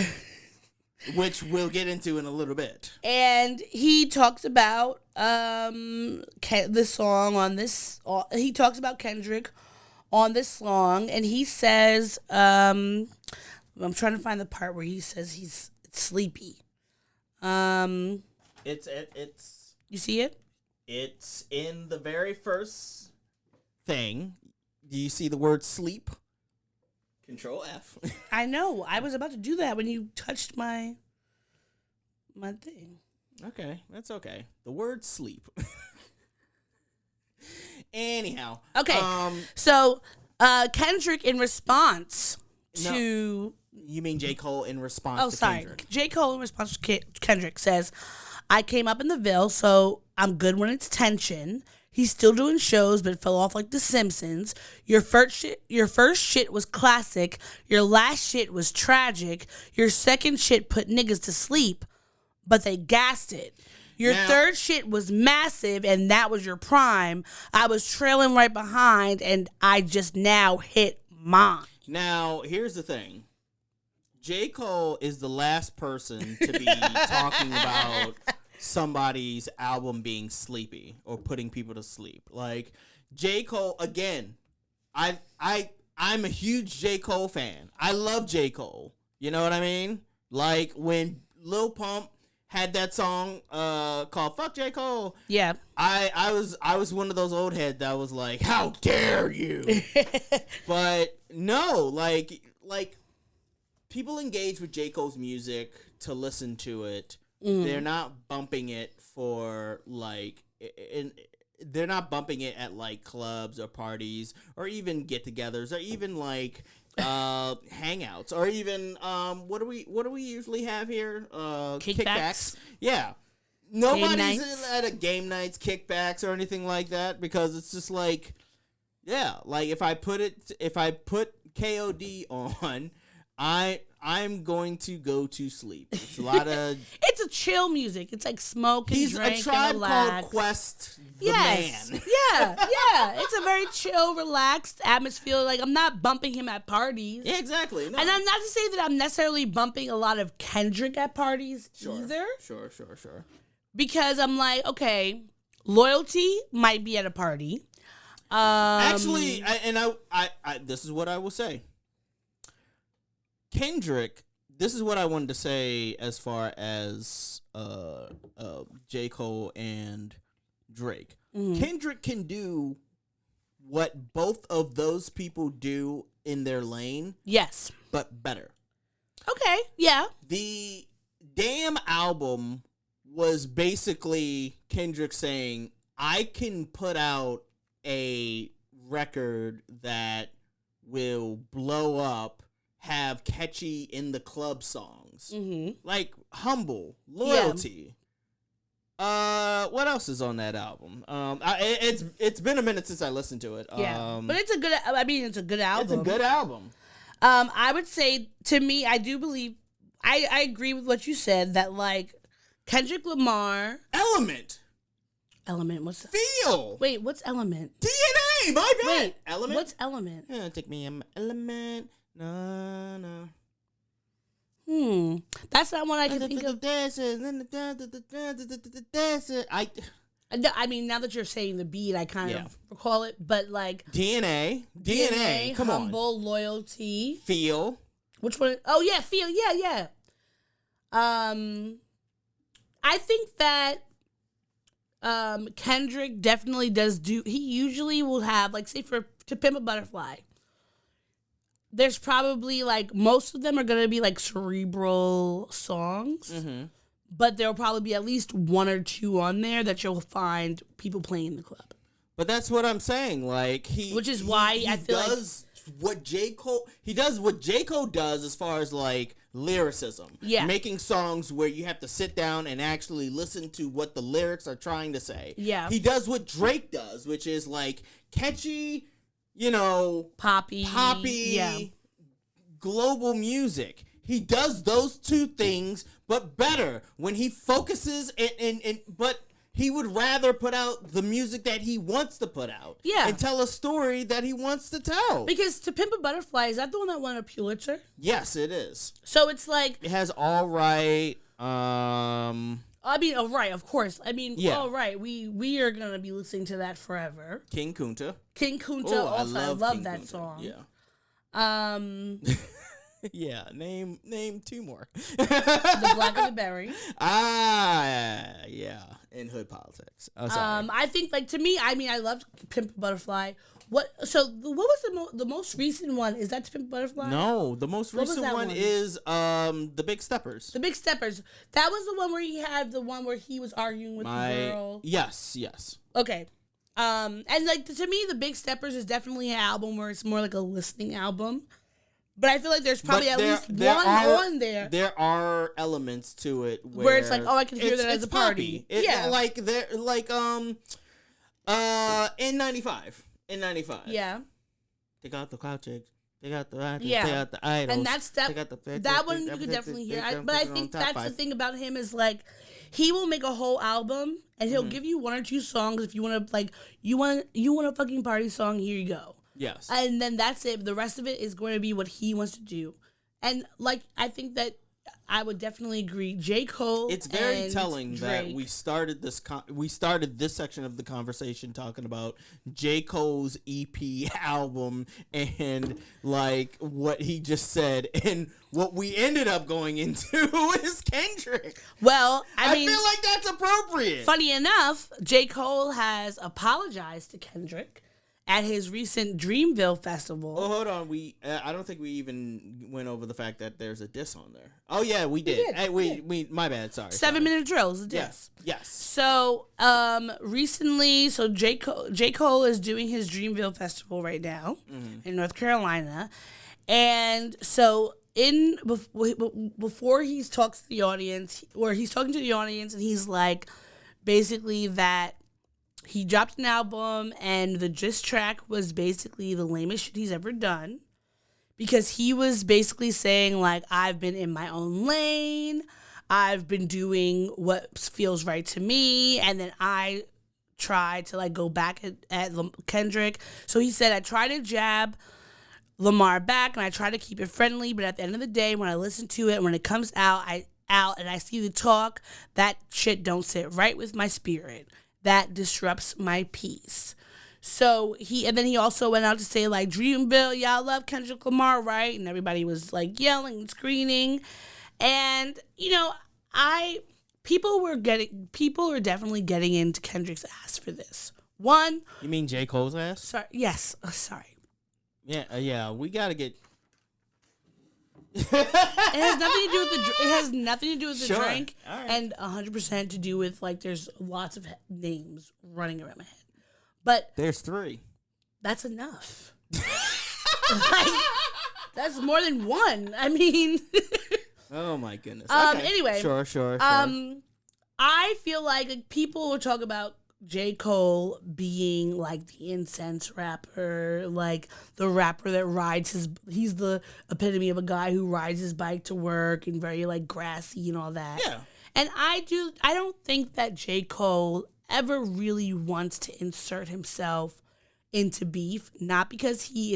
Which we'll get into in a little bit. And he talks about the song on this. He talks about Kendrick on this song, and he says, "I'm trying to find the part where he says he's sleepy." It's You see it? It's in the very first thing. Do you see the word sleep? Control F. I know. I was about to do that when you touched my thing. Okay, that's okay. The word sleep. Anyhow. Okay. So Kendrick in response to You mean J. Cole in response to sorry. Kendrick? J. Cole in response to Kendrick says, "I came up in the Ville, so I'm good when it's tension. He's still doing shows, but fell off like The Simpsons. Your first shit was classic. Your last shit was tragic. Your second shit put niggas to sleep, but they gassed it. Your third shit was massive, and that was your prime. I was trailing right behind, and I just now hit mine." Now, here's the thing. J. Cole is the last person to be talking about somebody's album being sleepy or putting people to sleep. Like, J. Cole, again, I'm a huge J. Cole fan. I love J. Cole. You know what I mean? Like, when Lil Pump had that song called "Fuck J. Cole." Yeah. I was one of those old heads that was like, "How dare you?" But no, like people engage with J. Cole's music to listen to it. They're not bumping it for like, they're not bumping it at like clubs or parties or even get-togethers or even like hangouts or even what do we usually have here? Kickbacks. Yeah. Nobody's at a game nights, kickbacks or anything like that because it's just like, yeah, like if I put KOD on, I'm going to go to sleep. It's a lot of. It's a chill music. It's like smoke and He's drink a Tribe and relax. Called Quest. The Yes. man. Yeah. It's a very chill, relaxed atmosphere. Like I'm not bumping him at parties. Yeah, exactly. No. And I'm not to say that I'm necessarily bumping a lot of Kendrick at parties either. Sure. Because I'm like, okay, Loyalty might be at a party. Actually, I this is what I will say. Kendrick, this is what I wanted to say as far as J. Cole and Drake. Mm-hmm. Kendrick can do what both of those people do in their lane. Yes. But better. Okay, yeah. The damn album was basically Kendrick saying, I can put out a record that will blow up, have catchy in the club songs. Like Humble, Loyalty. What else is on that album? It's been a minute since I listened to it. Yeah, but it's a good. I mean, it's a good album. It's a good album. I would say, to me, I do believe, I agree with what you said, that, like, Kendrick Lamar... Element, what's that? Feel. Wait, what's Element? DNA, my bad. Wait, Element? what's Element? Yeah, take me an element. No. That's not one I can think of. I mean, now that you're saying the beat, I kind of recall it, but, like... DNA, come Humble, on. Loyalty. Feel. Which one? Oh, yeah, Feel, yeah. I think that Kendrick definitely does he usually will have, like, say, To Pimp a Butterfly, there's probably, like, most of them are going to be, like, cerebral songs. But there'll probably be at least one or two on there that you'll find people playing in the club. But that's what I'm saying. Like, which is why I feel does what J. Cole... He does what J. Cole does as far as, like, lyricism. Yeah. Making songs where you have to sit down and actually listen to what the lyrics are trying to say. Yeah. He does what Drake does, which is, like, catchy, you know... Poppy, yeah. Global music. He does those two things, but better when he focuses but he would rather put out the music that he wants to put out. Yeah. And tell a story that he wants to tell. Because To Pimp a Butterfly, is that the one that won a Pulitzer? Yes, it is. So it's like... It has All Right, I mean, All Right, of course. I mean, yeah. All Right, we are going to be listening to that forever. King Kunta. Also, I love that Kunta. song. Yeah. Yeah, name two more. The Black and the Berry. Yeah, in hood politics. Oh, sorry. I think, like, to me, I mean, I loved Pimp a Butterfly. What was the most recent one? Is that To Pimp a Butterfly? No, the most recent one is The Big Steppers. The Big Steppers. That was the one where he had the one where he was arguing with the girl. Yes. Okay. And, like, to me, The Big Steppers is definitely an album where it's more like a listening album. But I feel like there's probably at least one on there. There are elements to it where it's like, oh, I can hear that as a party. Yeah, like N95. N95. Yeah. Take out the cloud chicks. Take out the yeah. Take out the idols. And that's that one you could definitely hear. But I think that's the thing about him is, like, he will make a whole album and he'll give you one or two songs if you want to, like, you want a fucking party song, here you go. Yes. And then that's it. The rest of it is going to be what he wants to do. And, like, I think that I would definitely agree. J. Cole. It's very telling Drake. that we started this section of the conversation talking about J. Cole's EP album and, like, what he just said, and what we ended up going into is Kendrick. Well, I mean, feel like that's appropriate. Funny enough, J. Cole has apologized to Kendrick at his recent Dreamville festival. Oh, hold on. I don't think we even went over the fact that there's a diss on there. Oh yeah, we did. We my bad. Sorry. 7-minute drills. A diss. Yes. So recently, J. Cole is doing his Dreamville festival right now in North Carolina, and so before he talks to the audience, or he's talking to the audience, and he's like, basically that he dropped an album, and the diss track was basically the lamest shit he's ever done. Because he was basically saying, like, I've been in my own lane. I've been doing what feels right to me. And then I tried to, like, go back at Kendrick. So he said, I try to jab Lamar back, and I try to keep it friendly. But at the end of the day, when I listen to it, when it comes out and I see the talk, that shit don't sit right with my spirit. That disrupts my peace. So he also went out to say, like, Dreamville, y'all love Kendrick Lamar, right? And everybody was, like, yelling and screaming. And, you know, people were definitely getting into Kendrick's ass for this. One. You mean J. Cole's ass? Sorry. Yes. Sorry. Yeah. We gotta get. It has nothing to do with the. It has nothing to do with the Sure. drink, All right. and 100% to do with like there's lots of names running around my head, but There's 3. that's enough. Like, that's more than one. I mean, Oh my goodness. Anyway, Sure. I feel like people will talk about J. Cole being like the incense rapper, like the rapper that he's the epitome of a guy who rides his bike to work and very like grassy and all that. Yeah. And I don't think that J. Cole ever really wants to insert himself into beef, not because he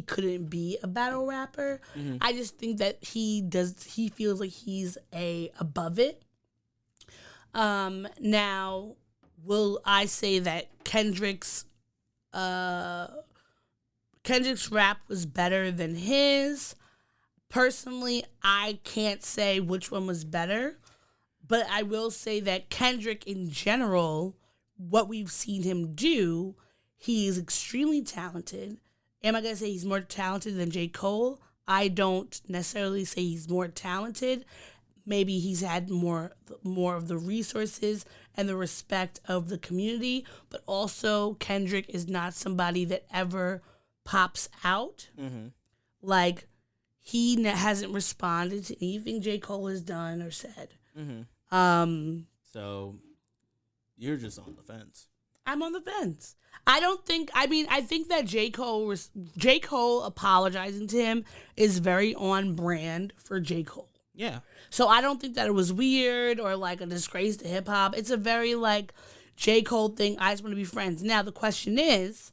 couldn't be a battle rapper. Mm-hmm. I just think that he feels like he's above it. Now, will I say that Kendrick's rap was better than his? Personally, I can't say which one was better, but I will say that Kendrick in general, what we've seen him do, he is extremely talented. Am I going to say he's more talented than J. Cole? I don't necessarily say he's more talented. Maybe he's had more of the resources and the respect of the community, but also Kendrick is not somebody that ever pops out. Mm-hmm. Like, he hasn't responded to anything J. Cole has done or said. Mm-hmm. So you're just on the fence. I'm on the fence. I think that J. Cole apologizing to him is very on brand for J. Cole. Yeah. So I don't think that it was weird or like a disgrace to hip hop. It's a very like J. Cole thing. I just want to be friends. Now the question is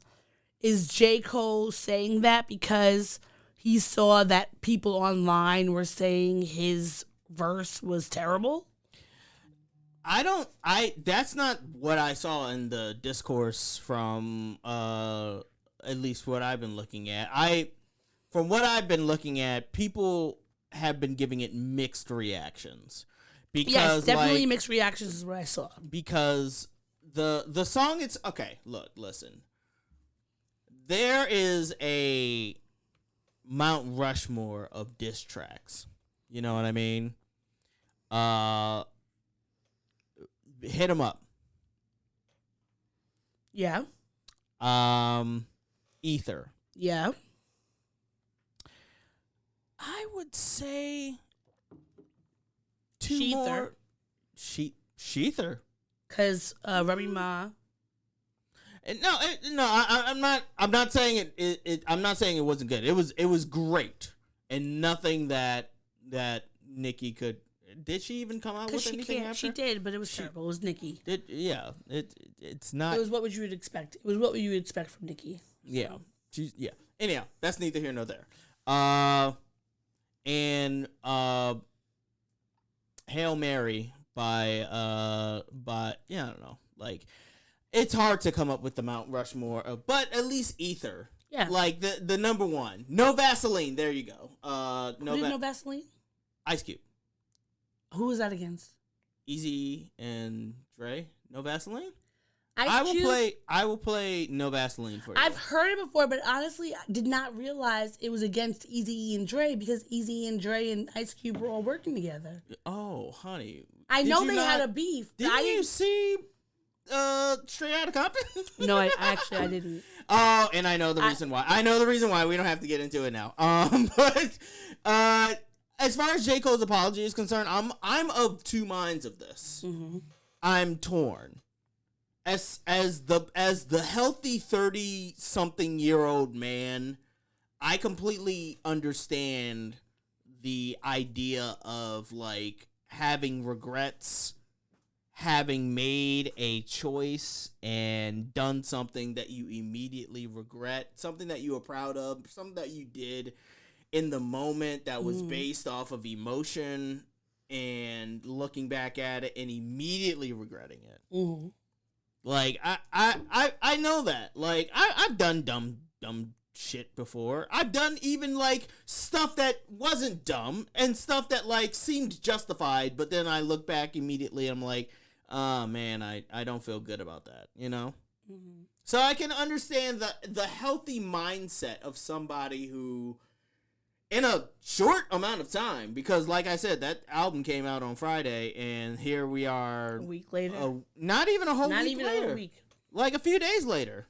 J. Cole saying that because he saw that people online were saying his verse was terrible? That's not what I saw in the discourse from at least what I've been looking at. From what I've been looking at, people have been giving it mixed reactions. Because, yes, definitely mixed reactions is what I saw. Because the song, it's okay. Look, listen. There is a Mount Rushmore of diss tracks. You know what I mean? Hit 'em up. Yeah. Ether. Yeah. I would say two Sheether. more. Sheether. Because Remy Ma. I'm not saying it. I'm not saying it wasn't good. It was great, and nothing that Nicki could. Did she even come out with anything after? She did, but it was terrible. It was Nicki. It's not. It was what you would expect. It was what you would expect from Nicki. Yeah. Anyhow, that's neither here nor there. And Hail Mary by I don't know. Like, it's hard to come up with the Mount Rushmore, but at least Ether. Yeah. Like the number one. No Vaseline. There you go. No Vaseline? Ice Cube. Who was that against? Easy and Dre. No Vaseline. I will play No Vaseline for you. I've heard it before, but honestly, I did not realize it was against Eazy-E and Dre because Eazy-E and Dre and Ice Cube were all working together. Oh, honey. I know they had a beef. Didn't you see Straight Outta Compton? No, I didn't. Oh, and I know the reason why. I know the reason why. We don't have to get into it now. But as far as J. Cole's apology is concerned, I'm of two minds of this. Mm-hmm. I'm torn. As the healthy 30-something-year-old man, I completely understand the idea of like having regrets, having made a choice and done something that you immediately regret, something that you were proud of, something that you did in the moment that was based off of emotion and looking back at it and immediately regretting it. Mm-hmm. Like, I know that. Like, I've done dumb shit before. I've done even, like, stuff that wasn't dumb and stuff that, like, seemed justified, but then I look back immediately and I'm like, oh, man, I don't feel good about that, you know? Mm-hmm. So I can understand the healthy mindset of somebody who in a short amount of time, because like I said, that album came out on Friday, and here we are A week later. Not even a whole Not week even later. a whole week. Like a few days later.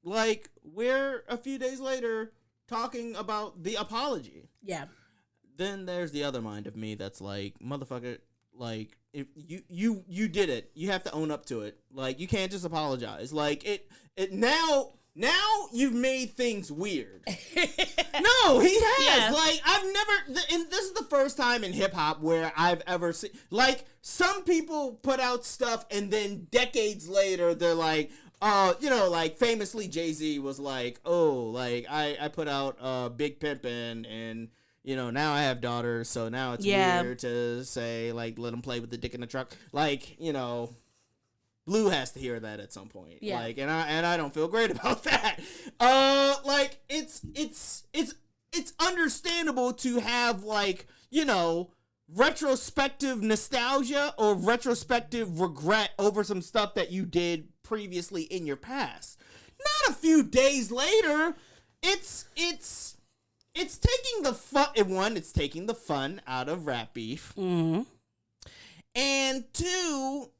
Like, we're a few days later talking about the apology. Yeah. Then there's the other mind of me that's like, motherfucker, like, if you did it, you have to own up to it. Like, you can't just apologize. Like, it now you've made things weird. No, he has. Yeah. Like, I've never, and this is the first time in hip hop where I've ever seen, like, some people put out stuff and then decades later they're like, like famously Jay-Z was like, oh, like I put out Big Pimpin' and now I have daughters, so now it's weird to say like let them play with the dick in the truck. Like, Blue has to hear that at some point. Yeah. Like, and I don't feel great about that. Like it's understandable to have like, retrospective nostalgia or retrospective regret over some stuff that you did previously in your past. Not a few days later. It's taking the fun. It's taking the fun out of rap beef. Mm-hmm. And two,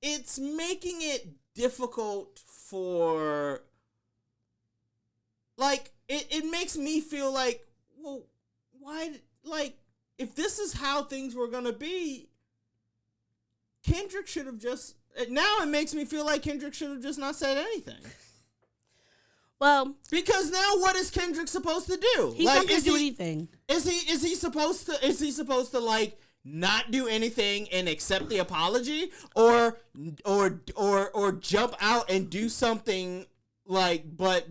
it's making it difficult for, like, it makes me feel like, well, why, like, if this is how things were gonna be, Kendrick should have just, now it makes me feel like Kendrick should have just not said anything. Well, because now what is Kendrick supposed to do? He's not gonna do anything. Is he supposed to like not do anything and accept the apology, or jump out and do something like, but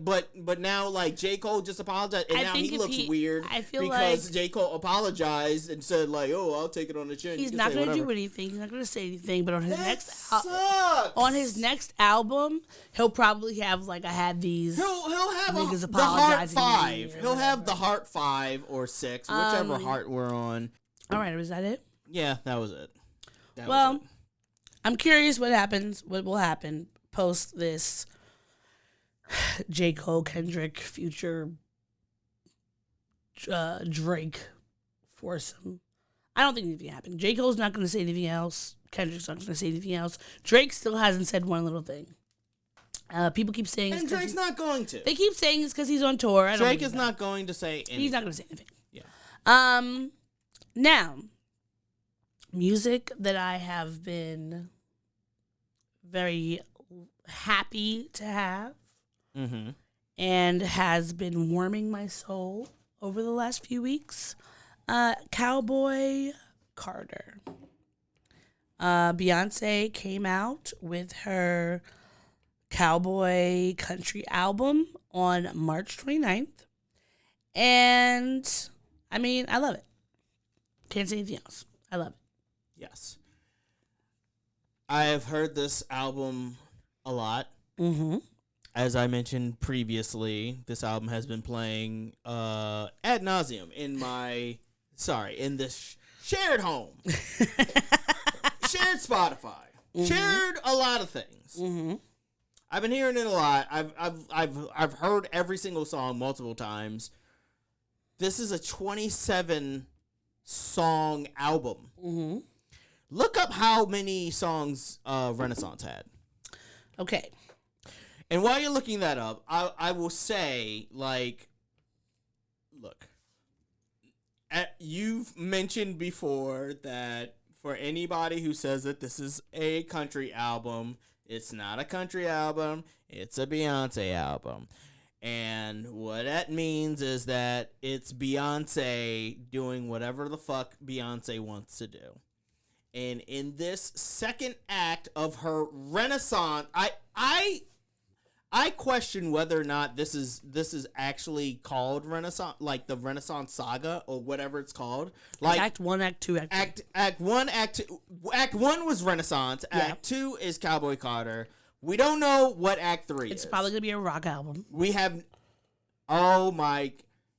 now like J. Cole just apologized and now he looks weird because like J. Cole apologized and said like, oh, I'll take it on the chin. He's not gonna do anything. He's not gonna say anything. But on his next album, he'll probably have like I had these. He'll have niggas the Heart apologizing 5. He'll have the Heart 5 or 6, whichever heart we're on. All right, was that it? Yeah, that was it. I'm curious what will happen post this J. Cole, Kendrick, Future, Drake foursome. I don't think anything happened. J. Cole's not going to say anything else. Kendrick's not going to say anything else. Drake still hasn't said one little thing. People keep saying and Drake's not going to. They keep saying it's because he's on tour. Drake is not going to say anything. He's not going to say anything. Yeah. Now, music that I have been very happy to have and has been warming my soul over the last few weeks. Cowboy Carter. Beyonce came out with her Cowboy country album on March 29th. And, I mean, I love it. Can't say anything else. I love it. Yes. I have heard this album a lot. Mm-hmm. As I mentioned previously, this album has been playing ad nauseum in this shared home. Shared Spotify. Shared a lot of things. Mm-hmm. I've been hearing it a lot. I've heard every single song multiple times. This is a 27 song album. Mm-hmm. Look up how many songs Renaissance had. Okay. And while you're looking that up, I will say, like, look, you've mentioned before that for anybody who says that this is a country album, it's not a country album, it's a Beyonce album. And what that means is that it's Beyonce doing whatever the fuck Beyonce wants to do. And in this second act of her Renaissance, I question whether or not this is actually called Renaissance, like the Renaissance Saga or whatever it's called. Like Act 1, Act 2, Act 2. Act 1, Act 2. Act 1 was Renaissance. Yeah. Act 2 is Cowboy Carter. We don't know what Act 3 is. It's probably going to be a rock album. We have... Oh, my...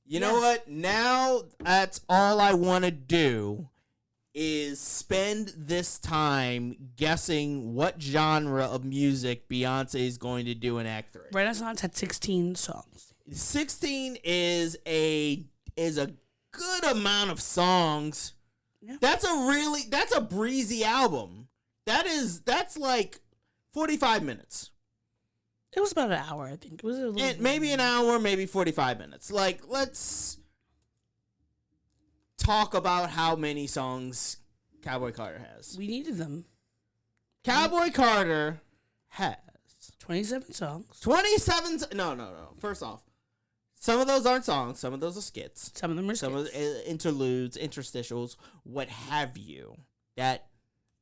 You know what? Now, that's all I want to do is spend this time guessing what genre of music Beyonce is going to do in Act 3. Renaissance had 16 songs. 16 is a good amount of songs. Yeah. That's a breezy album. That's like 45 minutes. It was about an hour, I think. It was a little Maybe an hour, maybe 45 minutes. Like, let's talk about how many songs Cowboy Carter has. We needed them. Cowboy Carter has 27 songs. 27. No. First off, some of those aren't songs. Some of those are skits. Some of them are Some of the interludes, interstitials, what have you, that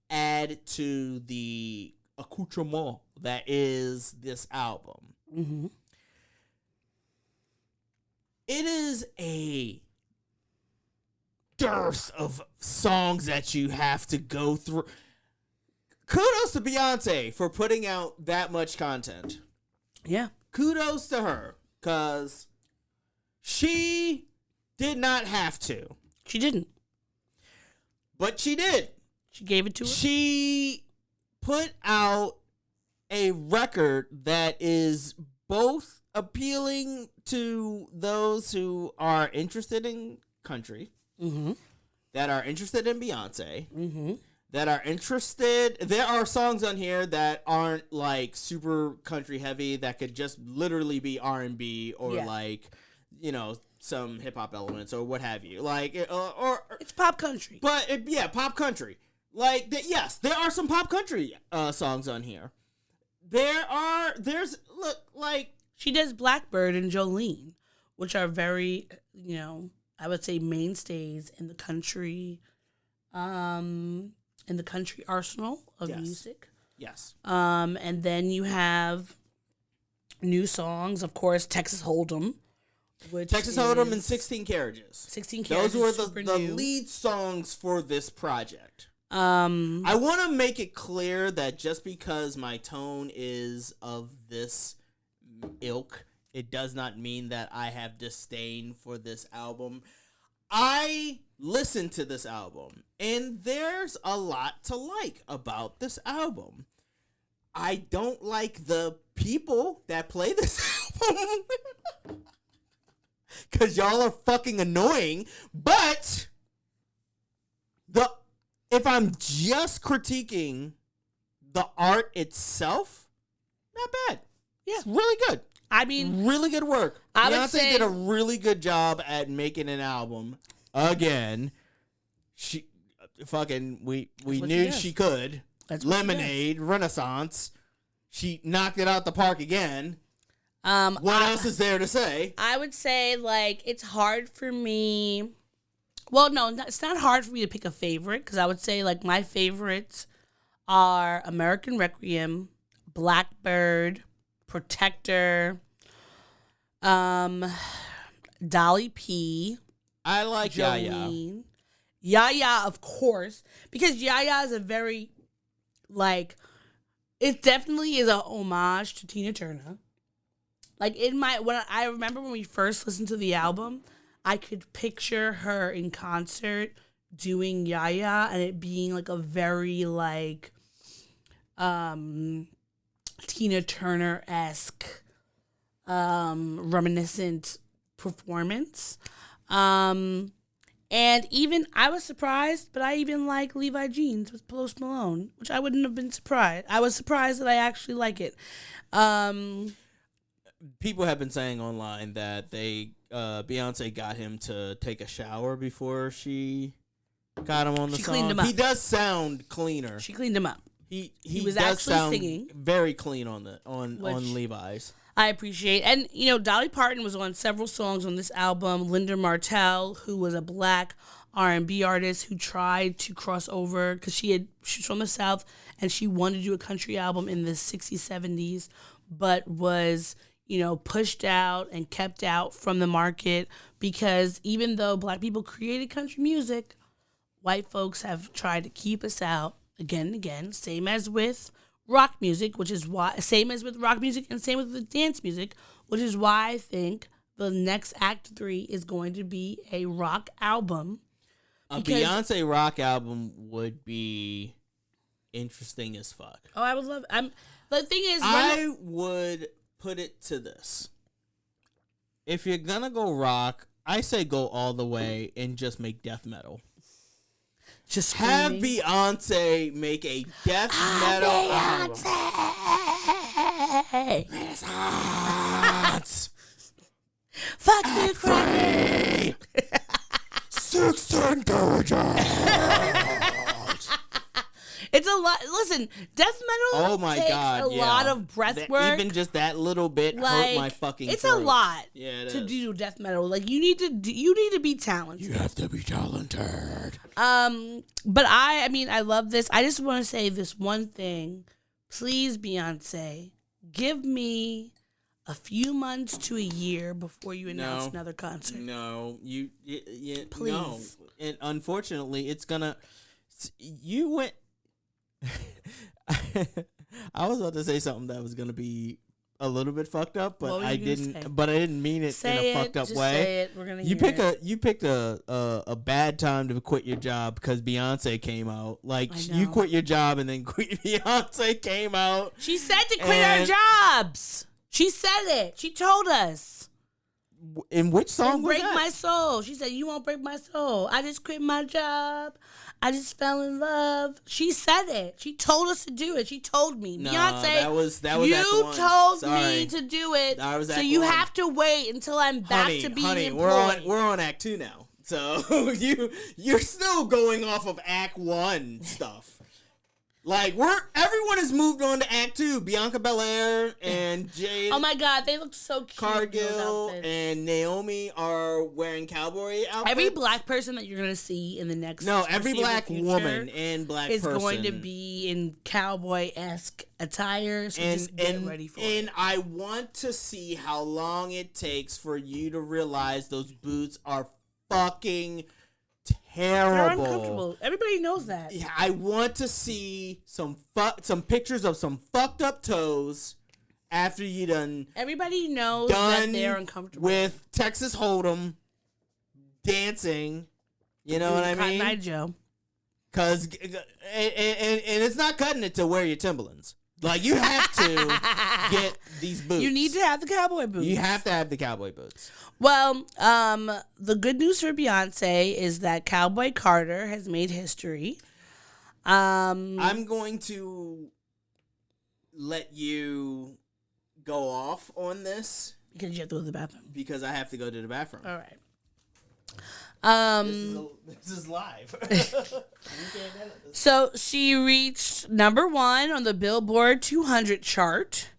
add to the accoutrement that is this album. Mm-hmm. It is a dearth of songs that you have to go through. Kudos to Beyonce for putting out that much content. Yeah. Kudos to her, because she did not have to. She didn't. But she did. She gave it to her. She put out a record that is both appealing to those who are interested in country, Mm-hmm. that are interested in Beyonce, Mm-hmm. that are interested. There are songs on here that aren't like super country heavy, that could just literally be R&B or like, you know, some hip hop elements or what have you. Like, or It's pop country. but pop country. Like, yes, there are some pop country songs on here. Like, She does Blackbird and Jolene, which are very, you know, I would say mainstays in the country arsenal of music. yes. And then you have new songs, of course, Texas Hold'em, which Texas Hold'em and 16 Carriages. 16 Carriages. Those were super the new. lead songs for this project. Um, I want to make it clear that just because my tone is of this ilk, it does not mean that I have disdain for this album. I listened to this album, and there's a lot to like about this album. I don't like the people that play this album, because y'all are fucking annoying, but if I'm just critiquing the art itself, not bad. Yeah. It's really good. I mean, Really good work. I would Beyonce say- did a really good job at making an album. Again, we what knew she does. she could. That's what she Lemonade, Renaissance. She knocked it out the park again. what What else is there to say? I would say, like, it's hard for me. Well, no, it's not hard for me to pick a favorite, because I would say, like, my favorites are American Requiem, Blackbird, Protector, Dolly P, I like Yaya. Jolene. Yaya, of course, because Yaya is a very, like, it definitely is a homage to Tina Turner. Like, I remember when we first listened to the album, I could picture her in concert doing Yaya, and it being like a very, like, Tina Turner-esque, reminiscent performance. And even, I was surprised, but I even like Levi Jeans with Post Malone, which I wouldn't have been surprised. I was surprised that I actually like it. People have been saying online that Beyonce got him to take a shower before she got him on the She song. cleaned him up. He does sound cleaner. She cleaned him up. He was does actually sound singing. very clean on Which- Levi's. I appreciate. And, you know, Dolly Parton was on several songs on this album. Linda Martell, who was a black R&B artist who tried to cross over because she's from the South and she wanted to do a country album in the 60s, 70s, but was, you know, pushed out and kept out from the market because even though black people created country music, white folks have tried to keep us out again and again, same as with rock music, which is why, same as with rock music and same with the dance music, which is why I think the next Act 3 is going to be a rock album. A Because- Beyonce rock album would be interesting as fuck. Oh, I would love. The thing is, I would put it to this: if you're gonna go rock, I say go all the way and just make death metal. Just have screaming. Beyonce make a death metal album. Fuck you, crackers. 16 garages. It's a lot. Listen, death metal takes a lot of breath work. Even just that little bit hurt my fucking It's throat. a lot to do death metal. Like you need to be talented. You have to be talented. But I mean, I love this. I just want to say this one thing. Please, Beyonce, give me a few months to a year before you announce another concert. No, you please. No. And unfortunately, it's gonna. You went. I was about to say something that was gonna be a little bit fucked up, but I didn't. Say? But I didn't mean it in a fucked up just way. Say it. We're gonna You picked a bad time to quit your job because Beyonce came out. Like you quit your job and then Beyonce came out. She said to quit our jobs. She said it. She told us. In which song was Break that? My Soul. She said, "You won't break my soul. I just quit my job. I just fell in love." She said it. She told us to do it. She told me. No, Beyonce, that was you Act One. told Sorry. me to do it. That was Act so you One. have to wait until I'm back to being employed. we're on Act 2 now. So you're still going off of Act 1 stuff. Like everyone has moved on to Act 2. Bianca Belair and Jade. Oh my God, they look so cute. Cargill and Naomi are wearing cowboy outfits. Every black person that you're gonna see in the next every black future woman and black is person going to be in cowboy-esque attire. So just get ready for it. And I want to see how long it takes for you to realize those boots are fucking terrible. They're uncomfortable. Everybody knows that. Yeah, I want to see some pictures of some fucked up toes after you done. Everybody knows that they're uncomfortable with Texas Hold'em dancing. You know what I mean? Cotton Eye Joe. Cause and it's not cutting it to wear your Timberlands. Like you have to get these boots. You need to have the cowboy boots. You have to have the cowboy boots. Well, the good news for Beyonce is that Cowboy Carter has made history. I'm going to let you go off on this because you have to go to the bathroom. Because I have to go to the bathroom. All right. This is live. So she reached number 1 on the Billboard 200 chart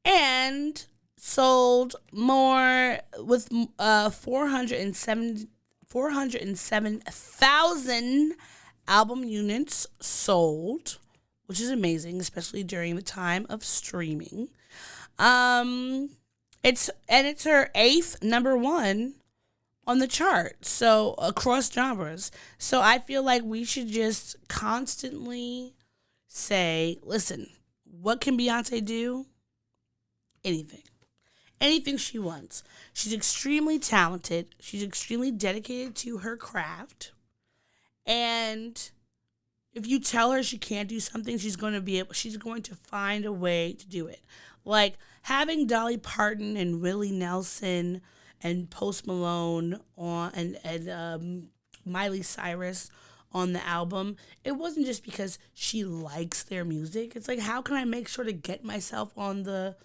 and sold more with 407,000 album units sold, which is amazing, especially during the time of streaming. It's her 8th number 1 on the chart, so across genres. So I feel like we should just constantly say, listen, what can Beyonce do? Anything she wants. She's extremely talented. She's extremely dedicated to her craft. And if you tell her she can't do something, she's going to find a way to do it. Like having Dolly Parton and Willie Nelson and Post Malone and Miley Cyrus on the album, it wasn't just because she likes their music. It's like, how can I make sure to get myself on the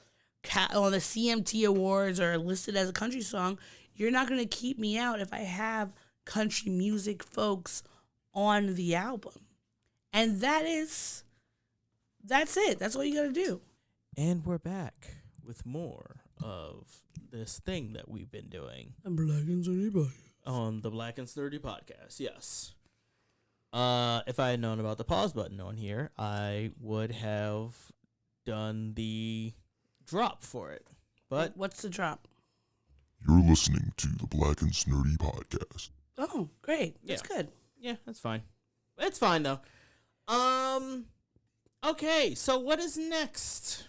CMT Awards or listed as a country song? You're not going to keep me out if I have country music folks on the album. And that's it. That's all you got to do. And we're back with more of this thing that we've been doing. I'm Black and Snerdy podcast. On the Black and Snerdy podcast, yes. If I had known about the pause button on here, I would have done the drop for it. But what's the drop? You're listening to the Black and Snerdy podcast. Oh, great. That's good. Yeah, that's fine. It's fine though. Okay, so what is next?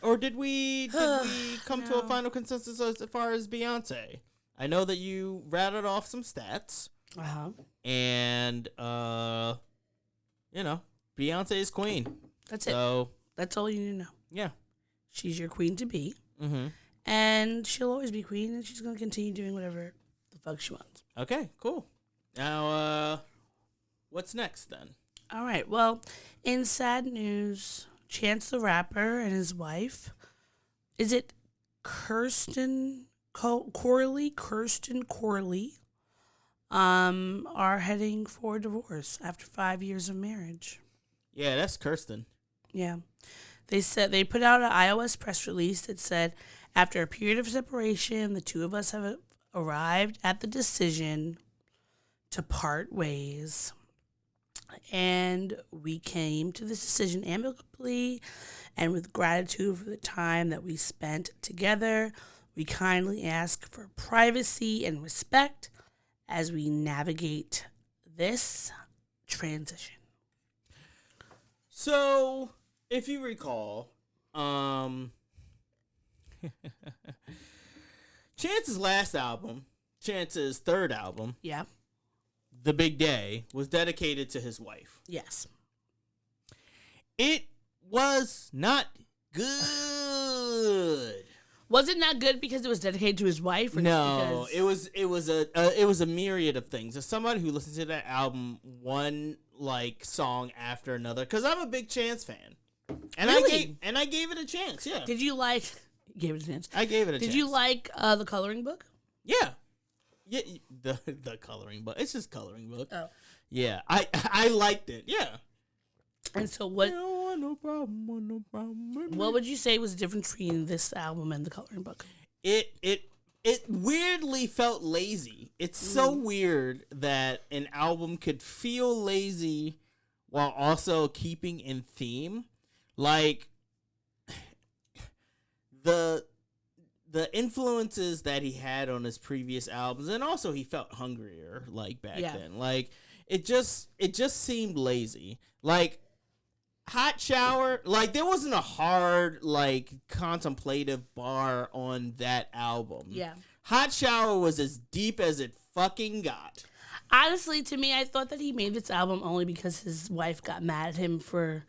Or did we come to a final consensus as far as Beyonce? I know that you rattled off some stats. Uh-huh. And Beyonce is queen. That's it. That's all you need to know. Yeah. She's your queen to be. Mm-hmm. And she'll always be queen, and she's going to continue doing whatever the fuck she wants. Okay, cool. Now, what's next then? All right. Well, in sad news, Chance the Rapper and his wife, is it Kirsten Corley, are heading for divorce after 5 years of marriage. Yeah, that's Kirsten. Yeah. They put out an iOS press release that said, after a period of separation, the two of us have arrived at the decision to part ways. And we came to this decision amicably and with gratitude for the time that we spent together. We kindly ask for privacy and respect as we navigate this transition. So, if you recall, Chance's last album, Chance's third album, Yeah. The Big Day, was dedicated to his wife. Yes. It was not good. Was it not good because it was dedicated to his wife? Or No, because... it was a myriad of things. As somebody who listens to that album one like song after another, because I'm a big Chance fan, and Really? I gave it a chance. Yeah, Did you like? Gave it a chance. I gave it a chance. Did you like the coloring book? Yeah, yeah. The coloring book. It's just coloring book. Oh. Yeah, I liked it. Yeah. And so what? I don't want no problem. What would you say was the difference between this album and the coloring book? It weirdly felt lazy. It's so weird that an album could feel lazy while also keeping in theme. Like the influences that he had on his previous albums, and also he felt hungrier like back then. Like it just seemed lazy. Like Hot Shower, like there wasn't a hard like contemplative bar on that album. Yeah. Hot Shower was as deep as it fucking got. Honestly, to me, I thought that he made this album only because his wife got mad at him for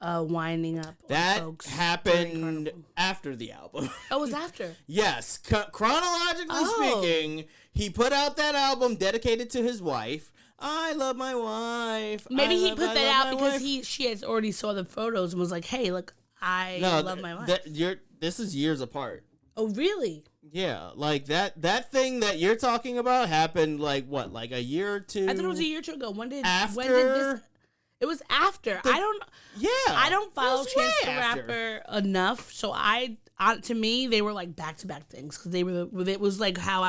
winding up on That folks during happened Carnival. after the album. Oh, it was after. Yes, chronologically speaking, he put out that album dedicated to his wife. I love my wife. Maybe he put that out because wife. she had already saw the photos and was like, "Hey, look, I love my wife." This is years apart. Oh, really? Yeah, like that thing that you're talking about happened like what, like a year or two? I thought it was a year or two ago. When did After? this? It was after. I don't follow it was Chance way the after. Rapper enough, so I to me they were like back to back things because it was like how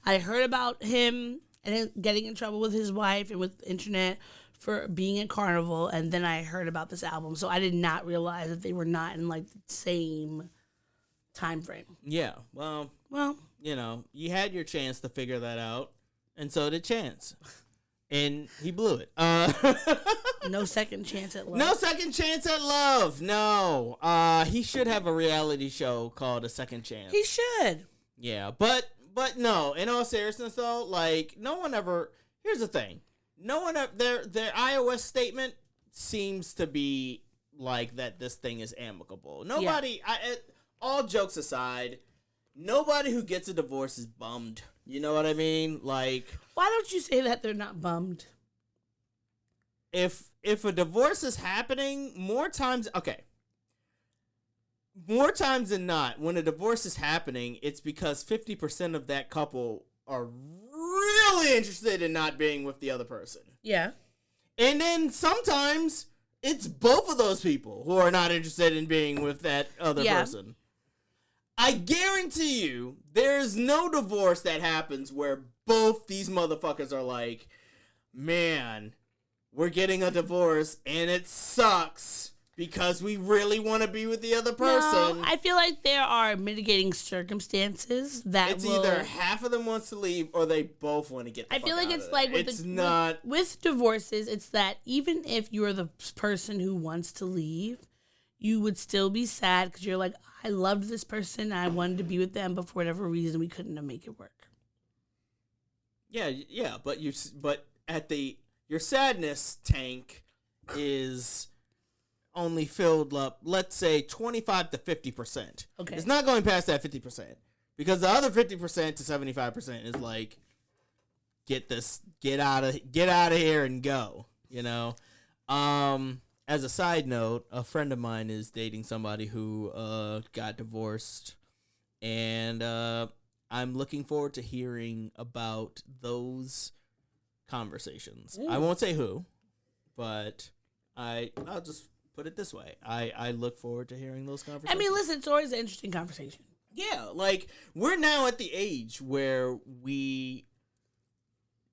I heard about him and then getting in trouble with his wife and with the internet for being at Carnival, and then I heard about this album, so I did not realize that they were not in like the same time frame. Yeah, well, you know, you had your chance to figure that out, and so did Chance, and he blew it. No second chance at love. No second chance at love. No, he should have a reality show called A Second Chance. He should. Yeah, but no. In all seriousness, though, like no one ever. Here's the thing: no one their iOS statement seems to be like that. This thing is amicable. Nobody. All jokes aside, nobody who gets a divorce is bummed. You know what I mean? Like, Why don't you say that they're not bummed? if a divorce is happening more times than not, when a divorce is happening, it's because 50% of that couple are really interested in not being with the other person. Yeah. And then sometimes it's both of those people who are not interested in being with that other person. I guarantee you there's no divorce that happens where both these motherfuckers are like, man, we're getting a divorce and it sucks because we really want to be with the other person. No, I feel like there are mitigating circumstances that It's either half of them wants to leave or they both want to get the fuck feel like out it's of like there. with divorces, it's that even if you're the person who wants to leave, you would still be sad because you're like, I loved this person, I wanted to be with them, but for whatever reason, we couldn't make it work. Yeah, but your sadness tank is only filled up, let's say 25 to 50%. Okay. It's not going past that 50% because the other 50% to 75% is like get out of here and go. You know. As a side note, a friend of mine is dating somebody who got divorced, and I'm looking forward to hearing about those conversations. I won't say who, but I'll just put it this way. I look forward to hearing those conversations. I mean, listen, it's always an interesting conversation. Yeah, like, we're now at the age where we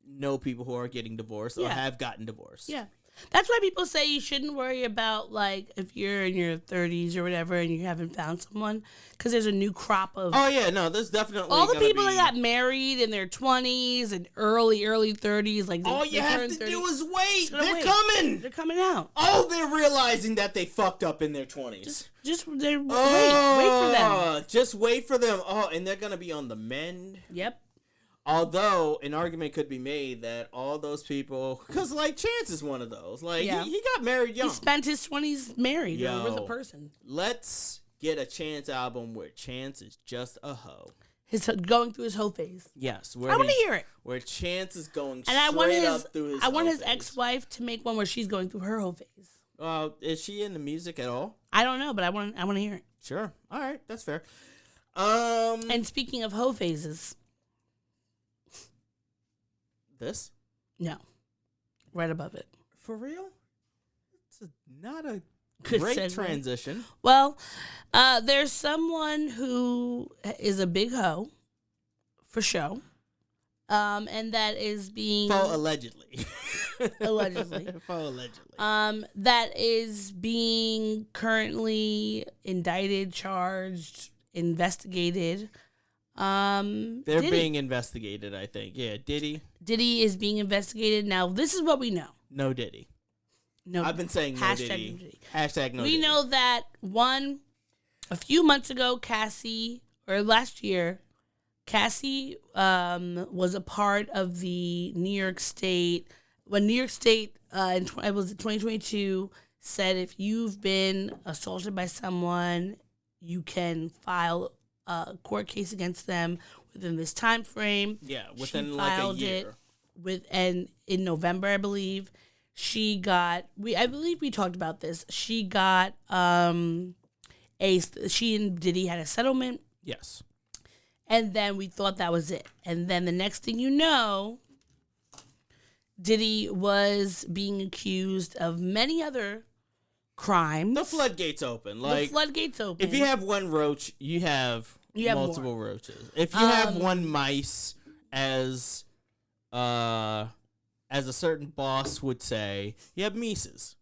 know people who are getting divorced or have gotten divorced. Yeah. That's why people say you shouldn't worry about, like, if you're in your 30s or whatever and you haven't found someone, because there's a new crop of... Oh, yeah, no, there's definitely all the people that got married in their 20s and early 30s, like... All you have to 30s, do is wait. They're wait. coming. They're coming out. Oh, they're realizing that they fucked up in their 20s. Just wait for them. Just wait for them. Oh, and they're going to be on the mend. Yep. Although an argument could be made that all those people, because like Chance is one of those. Like he got married young. He spent his 20s married with a person. Let's get a Chance album where Chance is just a hoe. His going through his hoe phase. Yes, I want to hear it. Where Chance is going and I want his phase. ex-wife to make one where she's going through her hoe phase. Is she into music at all? I don't know, but I want to hear it. Sure. All right, that's fair. And speaking of hoe phases. This? No. Right above it. For real? It's not a Good great segue. transition. Well, there's someone who is a big hoe, for show, and that is being... allegedly. Allegedly. Allegedly. That is being currently indicted, charged, investigated. They're Diddy. being investigated, I think. Yeah, Diddy. Diddy is being investigated. Now, this is what we know. No Diddy. No. I've been saying no Diddy. Diddy. Hashtag no we Diddy. know that, a few months ago, last year, Cassie was a part of the New York State, when New York State, it was 2022, said if you've been assaulted by someone, you can file a court case against them within this time frame. Yeah, within like a year. And in November, I believe, I believe we talked about this. She got she and Diddy had a settlement. Yes. And then we thought that was it. And then the next thing you know, Diddy was being accused of many other crimes. The floodgates open. If you have one roach, you have multiple more. roaches. If you have one mice, as a certain boss would say, you have Mises.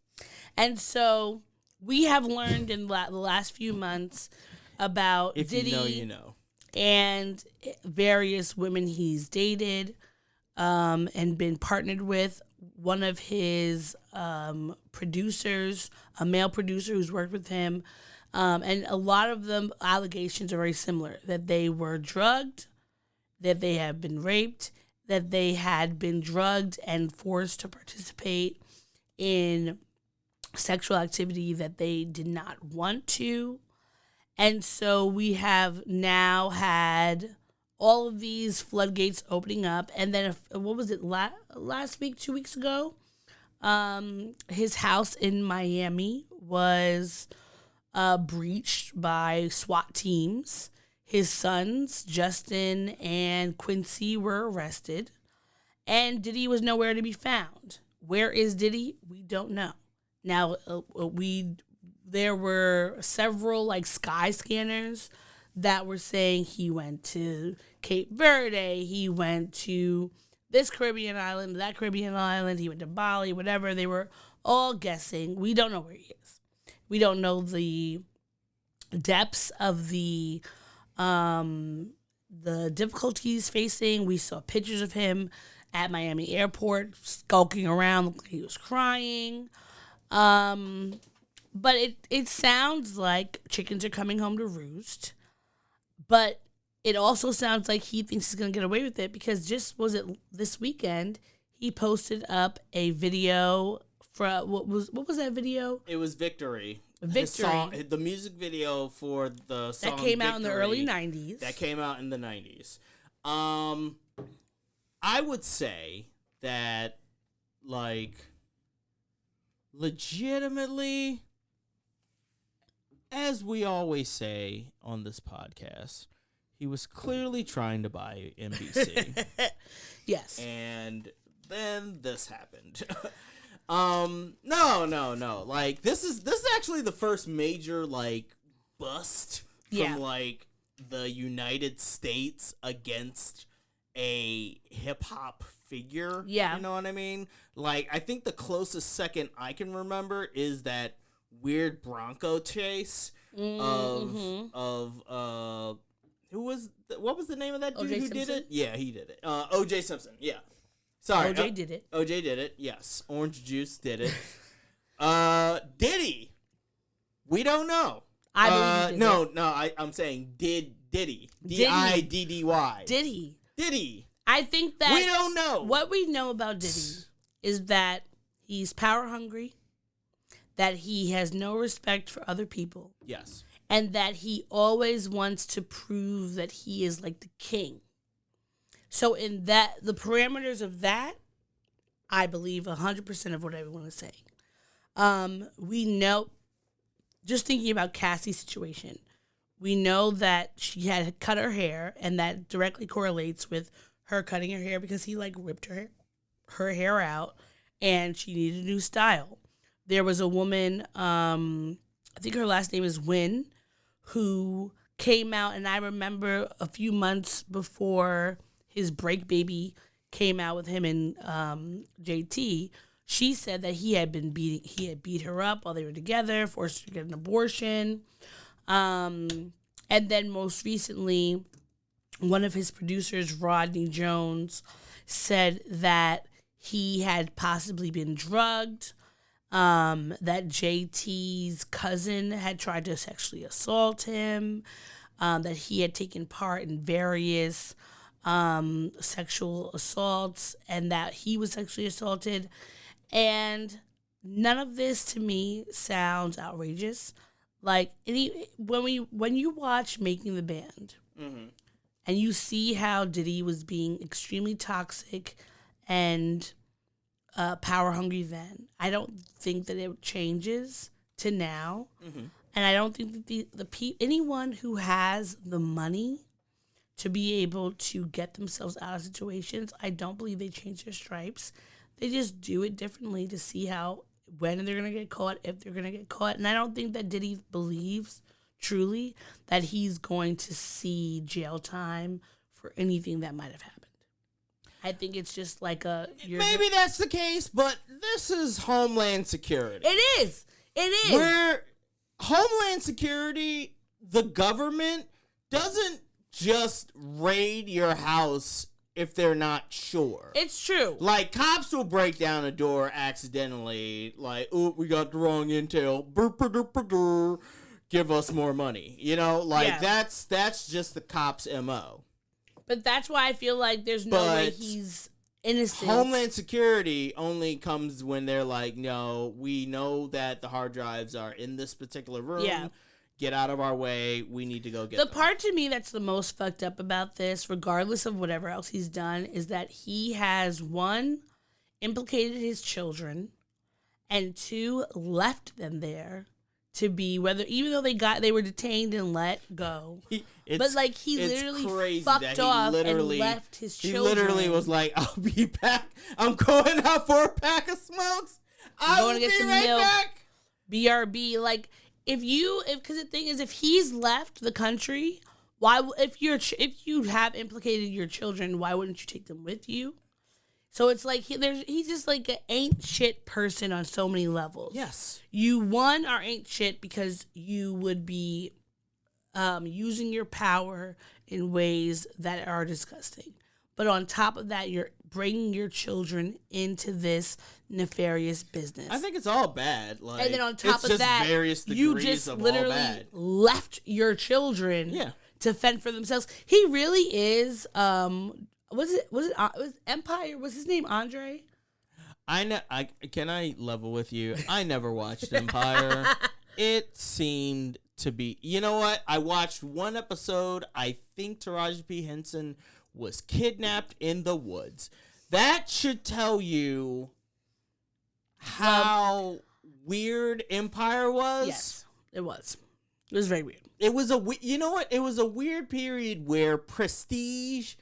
And so we have learned in the last few months about Diddy, you know. And various women he's dated and been partnered with. One of his producers, a male producer who's worked with him, and a lot of them allegations are very similar, that they were drugged, that they have been raped, that they had been drugged and forced to participate in sexual activity that they did not want to. And so we have now had all of these floodgates opening up. And then, what was it, last week, 2 weeks ago? His house in Miami was breached by SWAT teams. His sons, Justin and Quincy, were arrested. And Diddy was nowhere to be found. Where is Diddy? We don't know. Now, there were several sky scanners that were saying he went to Cape Verde, he went to this Caribbean island, that Caribbean island, he went to Bali, whatever. They were all guessing. We don't know where he is. We don't know the depths of the difficulties facing. We saw pictures of him at Miami airport skulking around, looked like he was crying. But it sounds like chickens are coming home to roost. But it also sounds like he thinks he's going to get away with it because this weekend, he posted up a video for, what was that video? It was Victory. Victory. The music video for the song that came out Victory, in the early 90s. That came out in the 90s. I would say that, like, legitimately, as we always say on this podcast, he was clearly trying to buy NBC. Yes. And then this happened. No. Like, this is actually the first major, like, bust from, like, the United States against a hip-hop figure. Yeah. You know what I mean? Like, I think the closest second I can remember is that weird Bronco chase of what was the name of that dude who did it? Yeah, he did it. O.J. Simpson. Yeah. Sorry. O.J. did it. O.J. did it. Yes. Orange Juice did it. Diddy. We don't know. I believe he did it. I'm saying Diddy. D-I-D-D-Y. Did he? Diddy. I think that we don't know. What we know about Diddy is that he's power hungry, that he has no respect for other people. Yes. And that he always wants to prove that he is like the king. So in that, the parameters of that, I believe 100% of what everyone is saying. We know, just thinking about Cassie's situation, we know that she had cut her hair, and that directly correlates with her cutting her hair because he, like, ripped her hair out, and she needed a new style. There was a woman, I think her last name is Wynn, who came out, and I remember a few months before his Break Baby came out with him and JT, she said that he had beat her up while they were together, forced her to get an abortion. And then most recently, one of his producers, Rodney Jones, said that he had possibly been drugged, that JT's cousin had tried to sexually assault him, that he had taken part in various sexual assaults, and that he was sexually assaulted. And none of this to me sounds outrageous. Like, when you watch Making the Band, and you see how Diddy was being extremely toxic and power hungry then, I don't think that it changes to now. And I don't think that anyone who has the money to be able to get themselves out of situations, I don't believe they change their stripes. They just do it differently to see when they're going to get caught, if they're going to get caught. And I don't think that Diddy believes truly that he's going to see jail time for anything that might have happened. I think it's just like maybe that's the case, but this is Homeland Security. It is. Where Homeland Security, the government, doesn't just raid your house if they're not sure. It's true. Like, cops will break down a door accidentally, like, "Ooh, we got the wrong intel. Give us more money." You know, like, that's just the cops' MO. But that's why I feel like there's no way he's innocent. Homeland Security only comes when they're like, "No, we know that the hard drives are in this particular room. Yeah. Get out of our way. We need to go get them." The part to me that's the most fucked up about this, regardless of whatever else he's done, is that he has, one, implicated his children, and two, left them there to be, even though they were detained and let go. But like, he literally fucked off and left his children. He literally was like, "I'll be back. I'm going out for a pack of smokes. I will be right back. BRB." Like, because the thing is, if he's left the country, if you have implicated your children, why wouldn't you take them with you? So it's like he's just like an ain't shit person on so many levels. Yes. You, one, are ain't shit because you would be using your power in ways that are disgusting. But on top of that, you're bringing your children into this nefarious business. I think it's all bad. Like, and then on top of that, you just literally left your children to fend for themselves. He really is. Was it Empire? Was his name Andre? Can I level with you? I never watched Empire. It seemed to be. You know what? I watched one episode. I think Taraji P. Henson was kidnapped in the woods. That should tell you how weird Empire was. Yes, it was. It was very weird. It was you know what? It was a weird period where prestige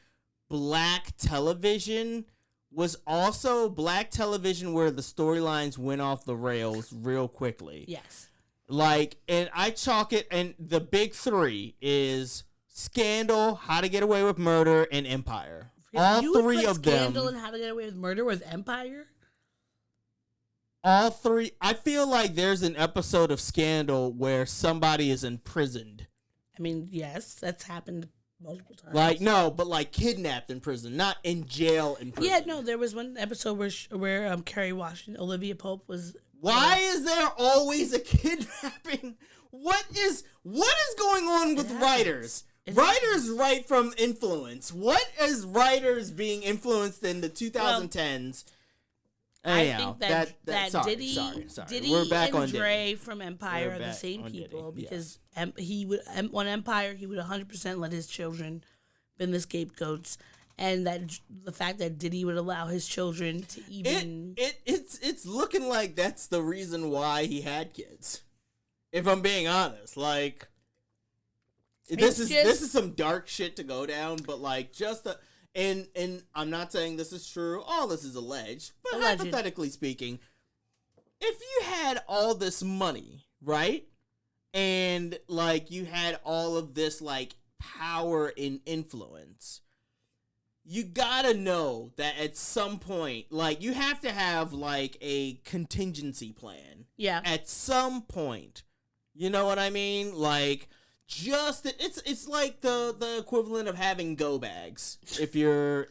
black television was also black television where the storylines went off the rails real quickly. Yes. Like, and I chalk it, and the big three is Scandal, How to Get Away with Murder, and Empire. All you three would put of them. Scandal and How to Get Away with Murder with Empire? All three. I feel like there's an episode of Scandal where somebody is imprisoned. I mean, yes, that's happened multiple times. Like, no, but like kidnapped in prison, not in jail in prison. Yeah, no, there was one episode where Kerry Washington, Olivia Pope was. Why is there always a kidnapping? What is going on with writers? Writers write from influence. What is writers being influenced in the 2010s? I think that sorry, Diddy, sorry. Diddy We're back and on Dre Diddy. from Empire We're are the back same on people Diddy, because he would on Empire he would 100% let his children been the scapegoats, and that the fact that Diddy would allow his children to even it's looking like that's the reason why he had kids. If I'm being honest, like this is some dark shit to go down, but like just the. And I'm not saying this is true. All this is alleged. But hypothetically speaking, if you had all this money, right? And, like, you had all of this, like, power and influence, you gotta know that at some point, like, you have to have, like, a contingency plan. Yeah. At some point. You know what I mean? Like... it's like the equivalent of having go bags if you're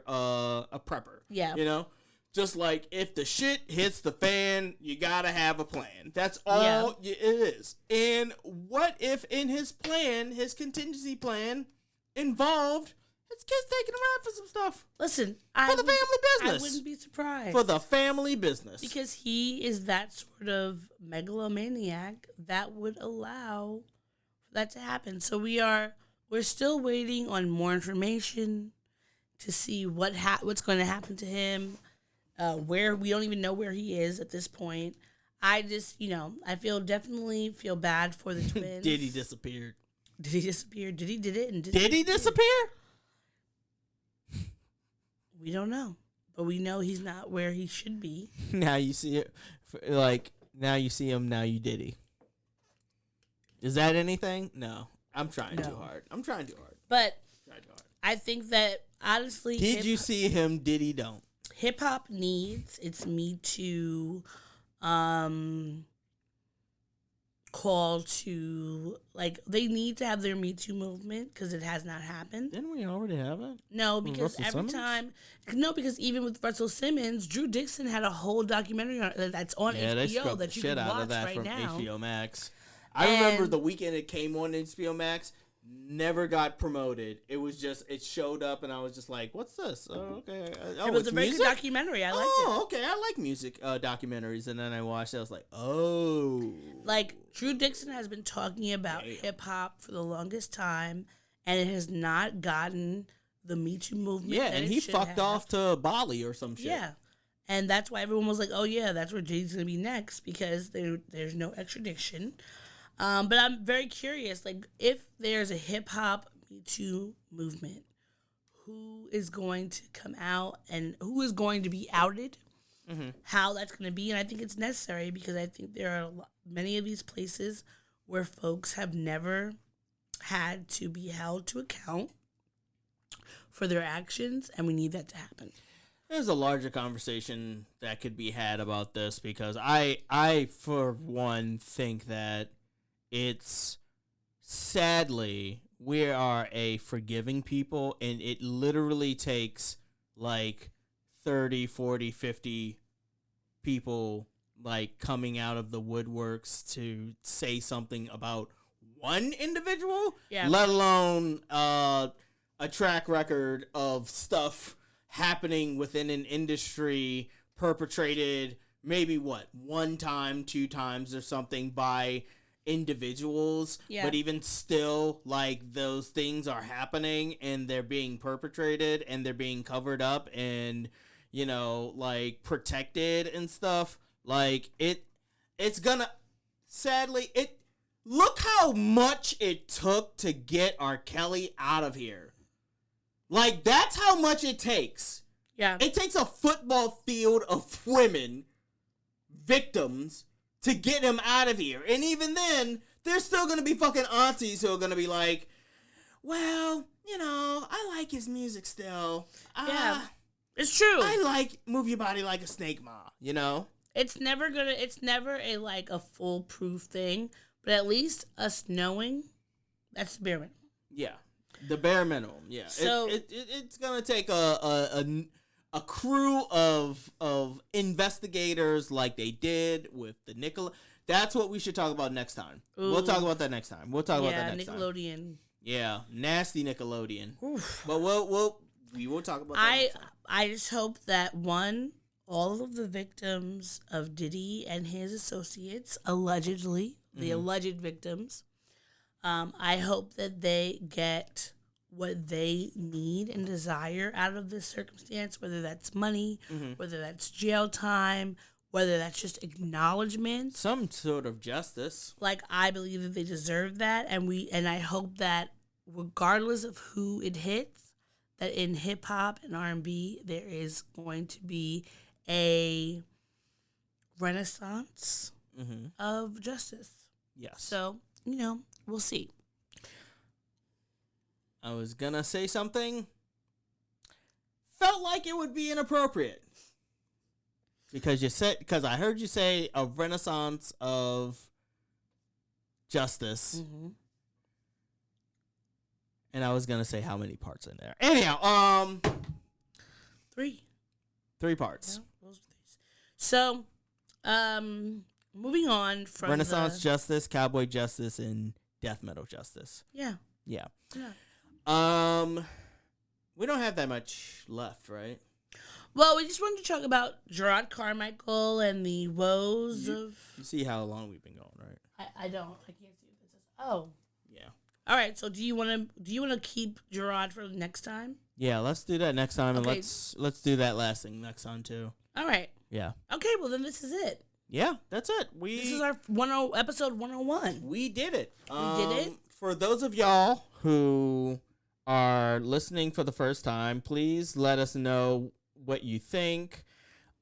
a prepper. Yeah. You know? Just like if the shit hits the fan, you gotta have a plan. That's all it is. And what if in his plan, his contingency plan involved his kids taking him out for some stuff? Listen, for the family business. I wouldn't be surprised. For the family business. Because he is that sort of megalomaniac that would allow that to happen. So we're still waiting on more information to see what's going to happen to him. Where we don't even know where he is at this point. I just, I definitely feel bad for the twins. Diddy disappeared. Did he disappear? Did he did it? And did he disappear? We don't know, but we know he's not where he should be. Now you see it, now you see him. Now you Diddy. Is that anything? No. I'm trying too hard. But I think that, honestly... Did you see him? Diddy don't. Hip-hop needs its Me Too call to... Like, they need to have their Me Too movement because it has not happened. Didn't we already have it? No, because because even with Russell Simmons, Drew Dixon had a whole documentary that's on HBO that you can watch right now. HBO Max. I remember the weekend it came on HBO Max, never got promoted. It was just, it showed up and I was just like, what's this? Oh, okay. It was a very good documentary. I liked it. Oh, okay. I like music documentaries. And then I watched it. I was like, oh. Like, Drew Dixon has been talking about hip-hop for the longest time, and it has not gotten the Me Too movement. Yeah, and he fucked off to Bali or some shit. Yeah. And that's why everyone was like, oh, yeah, that's where Jay-Z's going to be next, because there's no extradition. But I'm very curious, like, if there's a hip-hop Me Too movement, who is going to come out and who is going to be outed, how that's going to be. And I think it's necessary because I think there are many of these places where folks have never had to be held to account for their actions, and we need that to happen. There's a larger conversation that could be had about this because I for one, think that it's sadly we are a forgiving people, and it literally takes like 30, 40, 50 people like coming out of the woodworks to say something about one individual, let alone a track record of stuff happening within an industry perpetrated maybe one time, two times or something by individuals, but even still, like, those things are happening and they're being perpetrated and they're being covered up and, you know, like, protected and stuff. Like, it's gonna, sadly, look how much it took to get R. Kelly out of here. Like, that's how much it takes. Yeah. It takes a football field of women, victims, to get him out of here. And even then, there's still going to be fucking aunties who are going to be like, well, you know, I like his music still. Yeah. It's true. I like Move Your Body Like a Snake, Ma, you know? It's never a, like, a foolproof thing, but at least us knowing, that's the bare minimum. Yeah. The bare minimum, yeah. So it's going to take a crew of investigators like they did with the Nickel. That's what we should talk about next time. Ooh. We'll talk about that next time. We'll talk about that next time. Nickelodeon. Yeah, nasty Nickelodeon. Oof. But we will talk about that next time. I just hope that, one, all of the victims of Diddy and his associates, allegedly, the alleged victims, I hope that they get what they need and desire out of this circumstance, whether that's money, whether that's jail time, whether that's just acknowledgement. Some sort of justice. Like, I believe that they deserve that, and I hope that regardless of who it hits, that in hip-hop and R&B, there is going to be a renaissance of justice. Yes. So, you know, we'll see. I was gonna say something. Felt like it would be inappropriate. Because I heard you say a renaissance of justice. And I was gonna say how many parts in there. Anyhow, 3 parts. Yeah, those are these. So, moving on from Renaissance justice, cowboy justice, and death metal justice. Yeah. Yeah. Yeah. We don't have that much left, right? Well, we just wanted to talk about Gerard Carmichael and the woes of. You see how long we've been going, right? I don't. I can't see what this is. Oh. Yeah. All right. So do you want to keep Gerard for next time? Yeah, let's do that next time, and Okay. let's do that last thing next time too. All right. Yeah. Okay. Well, then this is it. Yeah, that's it. This is our episode 101. We did it. We did it. For those of y'all who are listening for the first time, please let us know what you think.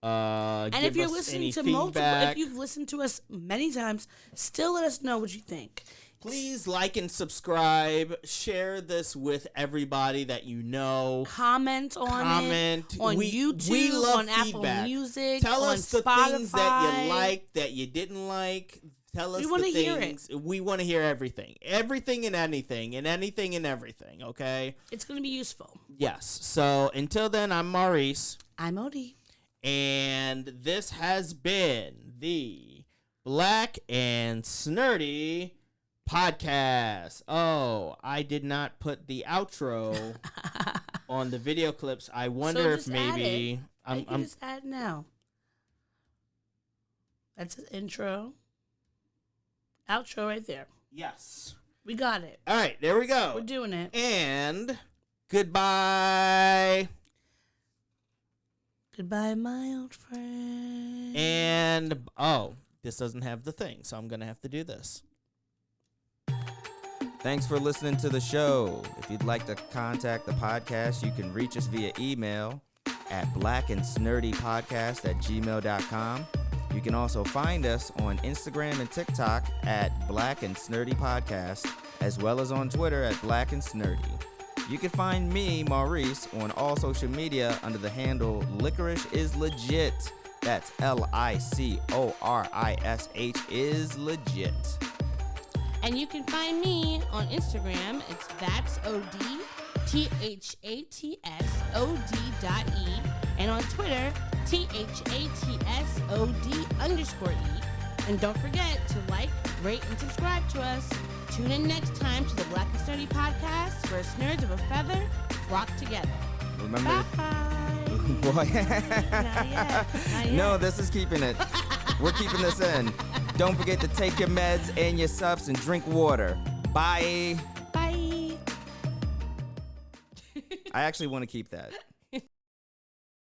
And if you're listening to multiple, if you've listened to us many times, still let us know what you think. Please like and subscribe. Share this with everybody that you know. Comment on YouTube, we love on feedback. Apple Music, Tell on us the Spotify. things that you liked, that you didn't like. Tell us We wanna the hear things. We want to hear everything. Everything and anything. And anything and everything, okay? It's going to be useful. Yes. So until then, I'm Maurice. I'm Odie. And this has been the Black and Snerdy podcast. Oh, I did not put the outro on the video clips. I wonder if maybe I'm just add now. That's his intro. Outro right there. Yes. We got it. All right, there we go. We're doing it. And goodbye. Goodbye, my old friend. And this doesn't have the thing, so I'm going to have to do this. Thanks for listening to the show. If you'd like to contact the podcast, you can reach us via email at blackandsnerdypodcast@gmail.com. You can also find us on Instagram and TikTok at Black and Snerdy Podcast, as well as on Twitter at Black and Snerdy. You can find me, Maurice, on all social media under the handle Licorish is Legit. That's LICORISH is legit. And you can find me on Instagram. It's that's OD, THATSOD.E. And on Twitter, THATSOD_E. And don't forget to like, rate, and subscribe to us. Tune in next time to the Black and Snerdy podcast, where nerds of a feather flock together. Remember? Bye. Boy. Not yet. Not yet. No, this is keeping it. We're keeping this in. Don't forget to take your meds and your subs and drink water. Bye. Bye. I actually want to keep that.